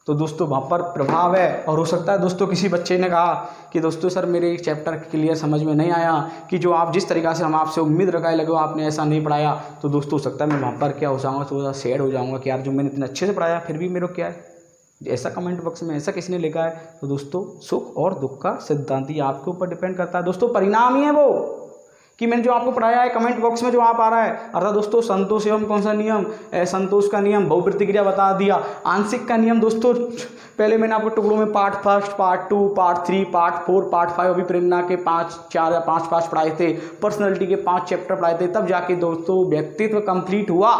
तो दोस्तों वहाँ पर प्रभाव है। और हो सकता है दोस्तों किसी बच्चे ने कहा कि दोस्तों सर मेरे एक चैप्टर क्लियर समझ में नहीं आया, कि जो आप जिस तरीक़ा से हम आपसे उम्मीद रखाए लगे आपने ऐसा नहीं पढ़ाया। तो दोस्तों हो सकता है मैं वहाँ पर क्या हो जाऊँगा, थोड़ा सैड हो जाऊँगा कि यार जो मैंने इतने अच्छे से पढ़ाया फिर भी मेरे को क्या है, ऐसा कमेंट बॉक्स में ऐसा किसी ने लिखा है। तो दोस्तों सुख और दुख का सिद्धांत ही आपके ऊपर डिपेंड करता है दोस्तों, परिणाम ही है वो कि मैंने जो आपको पढ़ाया है। कमेंट बॉक्स में जो आप आ रहा है, अर्थात दोस्तों संतोष एवं कौन सा नियम, संतोष का नियम, बहु प्रतिक्रिया बता दिया, आंशिक का नियम दोस्तों पहले मैंने आपको टुकड़ों में part 1, part 2, part 3, part 4, part 5 अभी प्रेरणा के 4 या 5 पढ़ाए थे, पर्सनैलिटी के 5 चैप्टर पढ़ाए थे, तब जाके दोस्तों व्यक्तित्व कंप्लीट हुआ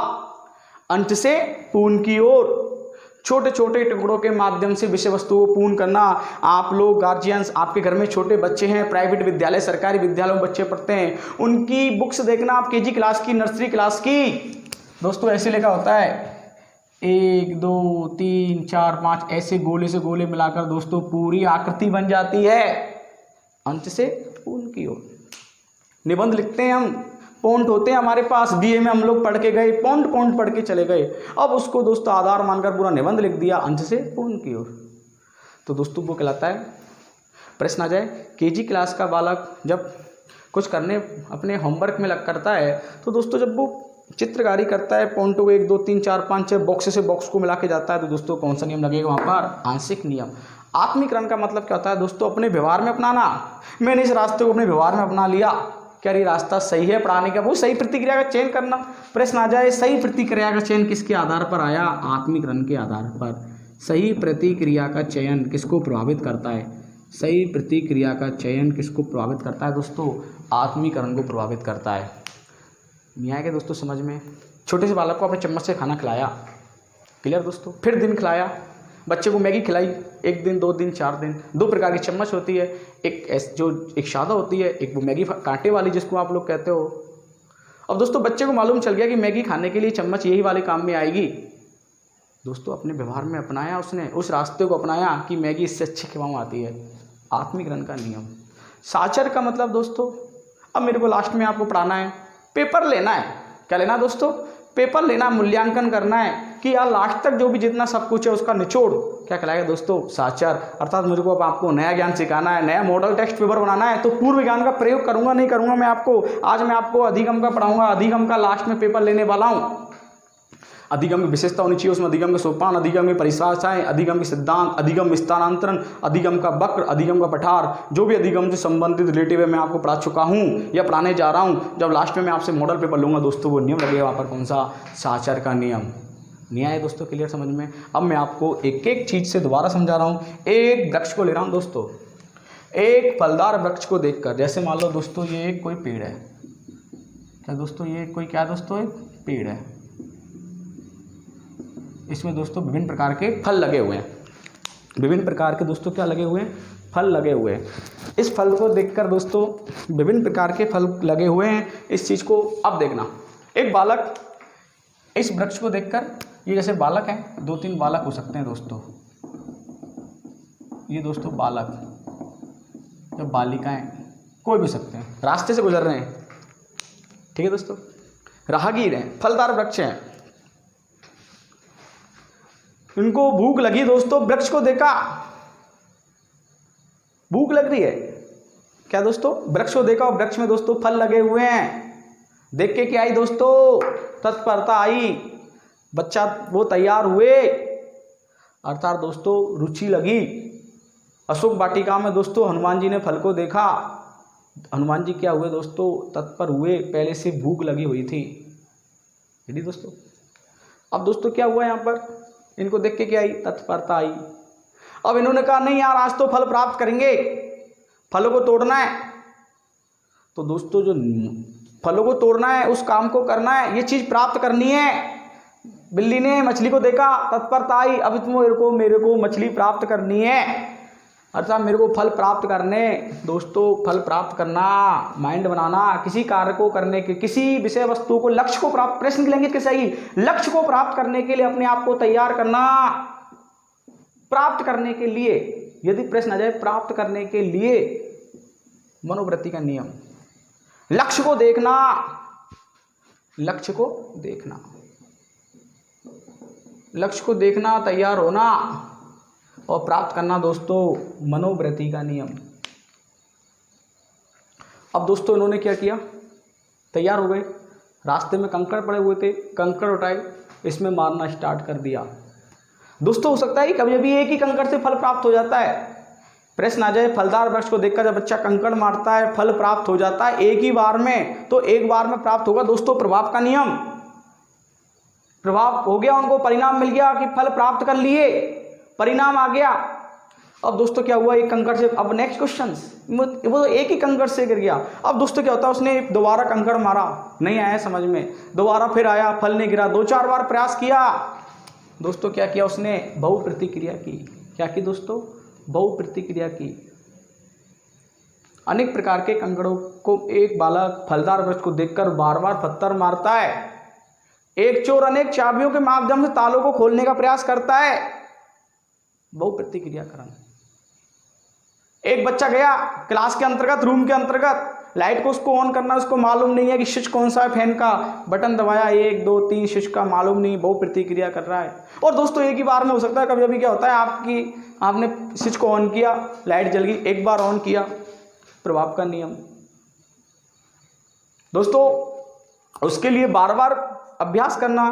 अंत से पूर्ण की ओर। छोटे छोटे टुकड़ों के माध्यम से विषय वस्तु को पूर्ण करना। आप लोग गार्जियंस, आपके घर में छोटे बच्चे हैं, प्राइवेट विद्यालय सरकारी विद्यालयों में बच्चे पढ़ते हैं, उनकी बुक्स देखना आप केजी क्लास की, नर्सरी क्लास की। दोस्तों ऐसे लिखा होता है 1 2 3 4 5 ऐसे गोले से गोले मिलाकर दोस्तों पूरी आकृति बन जाती है अंत से पूर्ण की ओर। निबंध लिखते हैं हम, पॉइंट होते हैं हमारे पास, बीए में हम लोग पढ़ के गए, पॉइंट पढ़ के चले गए। अब उसको दोस्तों आधार मानकर पूरा निबंध लिख दिया अंत से पूर्ण की ओर। तो दोस्तों वो कहलाता है, प्रश्न आ जाए केजी क्लास का बालक जब कुछ करने अपने होमवर्क में लग करता है, तो दोस्तों जब वो चित्रकारी करता है, पॉइंटों को 1 2 3 4 5 6 बॉक्स से बॉक्स को मिला के जाता है, तो दोस्तों कौन सा नियम लगेगा वहाँ पर, आंशिक नियम। आत्मीकरण का मतलब क्या होता है दोस्तों, अपने व्यवहार में अपनाना। मैंने इस रास्ते को अपने व्यवहार में अपना लिया, क्या ये रास्ता सही है पढ़ाने का, वो सही प्रतिक्रिया का चयन करना। प्रश्न आ जाए सही प्रतिक्रिया का चयन किसके आधार पर आया, आत्मीकरण के आधार पर। सही प्रतिक्रिया का चयन किसको प्रभावित करता है, सही प्रतिक्रिया का चयन किसको प्रभावित करता है दोस्तों, आत्मीकरण को प्रभावित करता है। नहीं आएगा दोस्तों समझ में। छोटे से बालक को आपने चम्मच से खाना खिलाया, क्लियर दोस्तों, फिर दिन खिलाया, बच्चे को मैगी खिलाई 1 दिन 2 दिन 4 दिन। 2 प्रकार की चम्मच होती है, एक सादा होती है, एक वो मैगी कांटे वाली जिसको आप लोग कहते हो। अब दोस्तों बच्चे को मालूम चल गया कि मैगी खाने के लिए चम्मच यही वाले काम में आएगी। दोस्तों अपने व्यवहार में अपनाया, उसने उस रास्ते को अपनाया कि मैगी इससे अच्छी खिलाऊँ आती है, आत्मीकरण का नियम। साचर का मतलब दोस्तों, अब मेरे को लास्ट में आपको पढ़ाना है, पेपर लेना है। क्या लेना दोस्तों, पेपर लेना, मूल्यांकन करना है कि यार लास्ट तक जो भी जितना सब कुछ है उसका निचोड़ क्या कहलाएगा दोस्तों, साचर। अर्थात मुझे को अब आपको नया ज्ञान सिखाना है, नया मॉडल टेक्स्ट पेपर बनाना है, तो पूर्व ज्ञान का प्रयोग करूंगा नहीं करूंगा मैं आपको। आज मैं आपको अधिगम का पढ़ाऊंगा, अधिगम का लास्ट में पेपर लेने वाला हूँ। अधिगम की विशेषता होनी चाहिए उसमें, अधिगम के सोपान, अधिगम की परिभाषाएं, अधिगम के सिद्धांत, अधिगम स्थानांतरण, अधिगम का वक्र, अधिगम का पठार, जो भी अधिगम से संबंधित रिलेटिव है मैं आपको पढ़ा चुका हूँ या पढ़ाने जा रहा हूँ। जब लास्ट में मैं आपसे मॉडल पेपर लूँगा दोस्तों, वो नियम लगेगा वहाँ पर कौन सा, साचर का नियम। नहीं आया दोस्तों क्लियर समझ में। अब मैं आपको एक एक चीज़ से दोबारा समझा रहा हूँ। एक वृक्ष को ले रहा हूँ दोस्तों, एक फलदार वृक्ष को देखकर, जैसे मान लो दोस्तों ये कोई पेड़ है, क्या दोस्तों ये कोई क्या दोस्तों एक पेड़ है, इसमें दोस्तों विभिन्न प्रकार के फल लगे हुए हैं, विभिन्न प्रकार के दोस्तों क्या लगे हुए हैं, फल लगे हुए हैं। इस फल को देखकर दोस्तों विभिन्न प्रकार के फल लगे हुए हैं, इस चीज़ को अब देखना। एक बालक इस वृक्ष को देखकर, ये जैसे बालक हैं, 2-3 बालक हो सकते हैं दोस्तों, ये दोस्तों बालक या बालिकाएं कोई भी सकते हैं, रास्ते से गुजर रहे हैं, ठीक है दोस्तों, राहगीर हैं, फलदार वृक्ष हैं, इनको भूख लगी दोस्तों, वृक्ष को देखा, भूख लग रही है, क्या दोस्तों वृक्ष को देखा और वृक्ष में दोस्तों फल लगे हुए हैं, देख के क्या आई दोस्तों, तत्परता आई, बच्चा वो तैयार हुए, अर्थात दोस्तों रुचि लगी। अशोक वाटिका में दोस्तों हनुमान जी ने फल को देखा, हनुमान जी क्या हुए दोस्तों, तत्पर हुए, पहले से भूख लगी हुई थी। यदि दोस्तों अब दोस्तों क्या हुआ यहाँ पर, इनको देख के क्या आई, तत्परता आई। अब इन्होंने कहा नहीं यार आज तो फल प्राप्त करेंगे, फलों को तोड़ना है। तो दोस्तों जो फलों को तोड़ना है, उस काम को करना है, ये चीज़ प्राप्त करनी है। बिल्ली ने मछली को देखा, तत्परता आई, अब मेरे को मछली प्राप्त करनी है, अर्थात मेरे को फल प्राप्त करने। दोस्तों फल प्राप्त करना, माइंड बनाना, किसी कार्य को करने के, किसी विषय वस्तु को, लक्ष्य को प्राप्त, प्रश्न की लैंग्वेज कैसे आएगी, लक्ष्य को प्राप्त करने के लिए अपने आप को तैयार करना। प्राप्त करने के लिए, यदि प्रश्न आ जाए प्राप्त करने के लिए, मनोवृत्ति का नियम, लक्ष्य को देखना, लक्ष्य को देखना, लक्ष्य को देखना, तैयार होना और प्राप्त करना। दोस्तों मनोवृत्ति का नियम। अब दोस्तों इन्होंने क्या किया, तैयार हो गए, रास्ते में कंकड़ पड़े हुए थे, कंकड़ उठाए, इसमें मारना स्टार्ट कर दिया। दोस्तों हो सकता है कि कभी कभी एक ही कंकड़ से फल प्राप्त हो जाता है। प्रश्न आ जाए, फलदार वृक्ष को देखकर जब बच्चा कंकड़ मारता है, फल प्राप्त हो जाता है एक ही बार में, तो एक बार में प्राप्त होगा। दोस्तों प्रभाव का नियम, प्रभाव हो गया, उनको परिणाम मिल गया कि फल प्राप्त कर लिए, परिणाम आ गया। अब दोस्तों क्या हुआ, एक कंकड़ से, अब नेक्स्ट क्वेश्चन, वो एक ही कंकड़ से गिर गया। अब दोस्तों क्या होता है, उसने दोबारा कंकड़ मारा, नहीं आया समझ में, दोबारा फिर आया, फल नहीं गिरा, 2-4 बार प्रयास किया। दोस्तों क्या किया उसने, बहुप्रतिक्रिया की। क्या की दोस्तों, बहुप्रतिक्रिया की। अनेक प्रकार के कंकड़ों को एक बालक फलदार वृक्ष को देखकर बार बार पत्थर मारता है। एक चोर अनेक चाबियों के माध्यम से तालों को खोलने का प्रयास करता है, बहुप्रतिक्रियाकरण। एक बच्चा गया क्लास के अंतर्गत, रूम के अंतर्गत, लाइट को उसको ऑन करना, उसको मालूम नहीं है कि स्विच कौन सा है, फैन का बटन दबाया, 1 2 3, स्विच का मालूम नहीं, बहुप्रतिक्रिया कर रहा है। और दोस्तों एक ही बार में हो सकता है, कभी कभी क्या होता है, आपने स्विच को ऑन किया, लाइट जल गई, एक बार ऑन किया, प्रभाव का नियम। दोस्तों उसके लिए बार बार अभ्यास करना।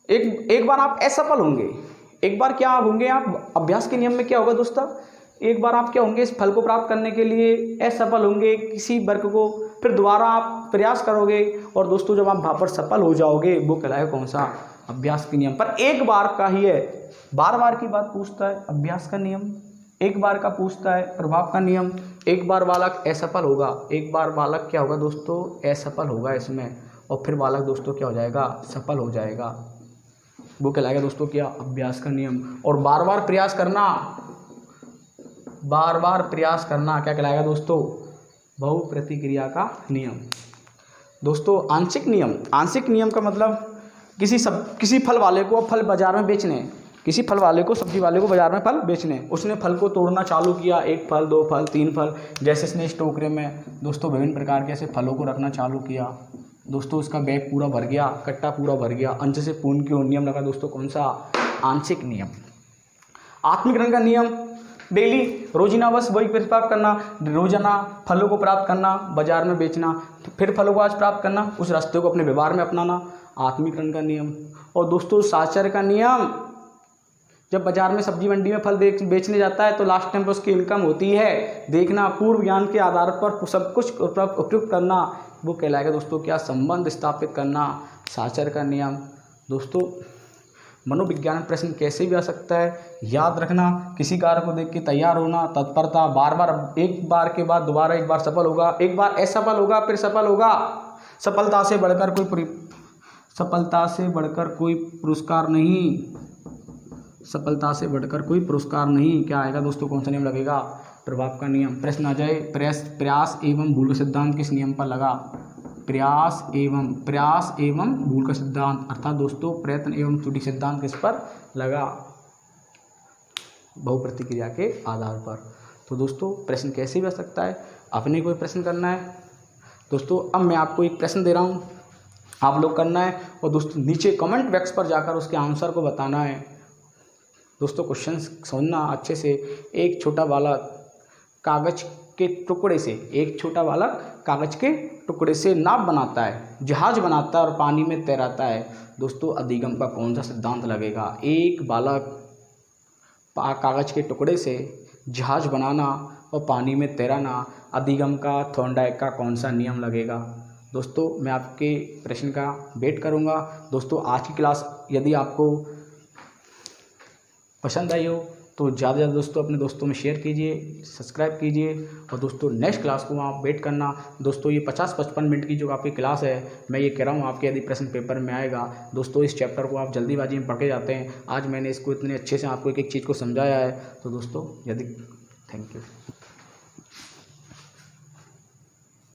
एक बार आप असफल होंगे, एक बार क्या होंगे आप, अभ्यास के नियम में क्या होगा दोस्तों, एक बार आप क्या होंगे, इस फल को प्राप्त करने के लिए असफल होंगे किसी वर्ग को, फिर दोबारा आप प्रयास करोगे, और दोस्तों जब आप वहाँ पर सफल हो जाओगे, वो कहलाएगा कौन सा, अभ्यास के नियम। पर एक बार का ही है, बार बार की बात पूछता है अभ्यास का नियम, एक बार का पूछता है प्रभाव का नियम। एक बार बालक असफल होगा, एक बार बालक क्या होगा दोस्तों, असफल होगा इसमें, और फिर बालक दोस्तों क्या हो जाएगा, सफल हो जाएगा, वो कहलाएगा दोस्तों क्या, अभ्यास का नियम। और बार बार प्रयास करना, बार बार प्रयास करना क्या कहलाएगा दोस्तों, बहुप्रतिक्रिया का नियम। दोस्तों आंशिक नियम, आंशिक नियम का मतलब किसी फल वाले को फल बाजार में बेचने, किसी फल वाले को, सब्जी वाले को बाजार में फल बेचने, उसने फल को तोड़ना चालू किया, 1 फल 2 फल 3 फल, जैसे इसने इस टोकरे में दोस्तों विभिन्न प्रकार के ऐसे फलों को रखना चालू किया। दोस्तों उसका बैग पूरा भर गया, कट्टा पूरा भर गया, अंश से पूर्ण की ओर नियम लगा दोस्तों, कौन सा, आंशिक नियम। आत्मीकरण का नियम, डेली रोजीना बस वही प्राप्त करना, रोजाना फलों को प्राप्त करना, बाजार में बेचना, फिर फलों को आज प्राप्त करना, उस रास्ते को अपने व्यवहार में अपनाना, आत्मीकरण का नियम। और दोस्तों साचर का नियम, जब बाजार में सब्जी मंडी में फल बेचने जाता है तो लास्ट टाइम पर उसकी इनकम होती है, देखना, पूर्व ज्ञान के आधार पर सब कुछ उपयुक्त करना, वो कहलाएगा दोस्तों क्या, संबंध स्थापित करना, साचर का नियम। दोस्तों मनोविज्ञान प्रश्न कैसे भी आ सकता है, याद रखना, किसी कार्य को देख के तैयार होना, तत्परता, बार बार, एक बार के बाद दोबारा, एक बार सफल होगा, एक बार असफल होगा, फिर सफल होगा। सफलता से बढ़कर कोई पुरस्कार नहीं, सफलता से बढ़कर कोई पुरस्कार नहीं। क्या आएगा दोस्तों, कौन सा नियम लगेगा, प्रभाव का नियम। प्रश्न आ जाए, प्रयास एवं भूल का सिद्धांत किस नियम पर लगा, प्रयास एवं भूल का सिद्धांत, अर्थात दोस्तों प्रयत्न एवं त्रुटि सिद्धांत किस पर लगा, बहुप्रतिक्रिया के आधार पर। तो दोस्तों प्रश्न कैसे भी आ सकता है, अपने कोई प्रश्न करना है दोस्तों। अब मैं आपको एक प्रश्न दे रहा हूँ, आप लोग करना है, और दोस्तों नीचे कमेंट बॉक्स पर जाकर उसके आंसर को बताना है। दोस्तों क्वेश्चन समझना अच्छे से। एक छोटा बालक कागज के टुकड़े से, एक छोटा बालक कागज के टुकड़े से नाव बनाता है, जहाज बनाता है और पानी में तैराता है। दोस्तों अधिगम का कौन सा सिद्धांत लगेगा, एक बालक कागज के टुकड़े से जहाज बनाना और पानी में तैराना, अधिगम का, थॉर्नडाइक का कौन सा नियम लगेगा। दोस्तों मैं आपके प्रश्न का वेट करूँगा। दोस्तों आज की क्लास यदि आपको पसंद आई हो तो ज़्यादा से ज़्यादा दोस्तों अपने दोस्तों में शेयर कीजिए, सब्सक्राइब कीजिए और दोस्तों नेक्स्ट क्लास को आप वेट करना। दोस्तों ये 50-55 मिनट की जो आपकी क्लास है, मैं ये कह रहा हूँ आपके यदि प्रश्न पेपर में आएगा। दोस्तों इस चैप्टर को आप जल्दीबाजी में पढ़ के जाते हैं, आज मैंने इसको इतने अच्छे से आपको एक एक चीज़ को समझाया है। तो दोस्तों यदि थैंक यू।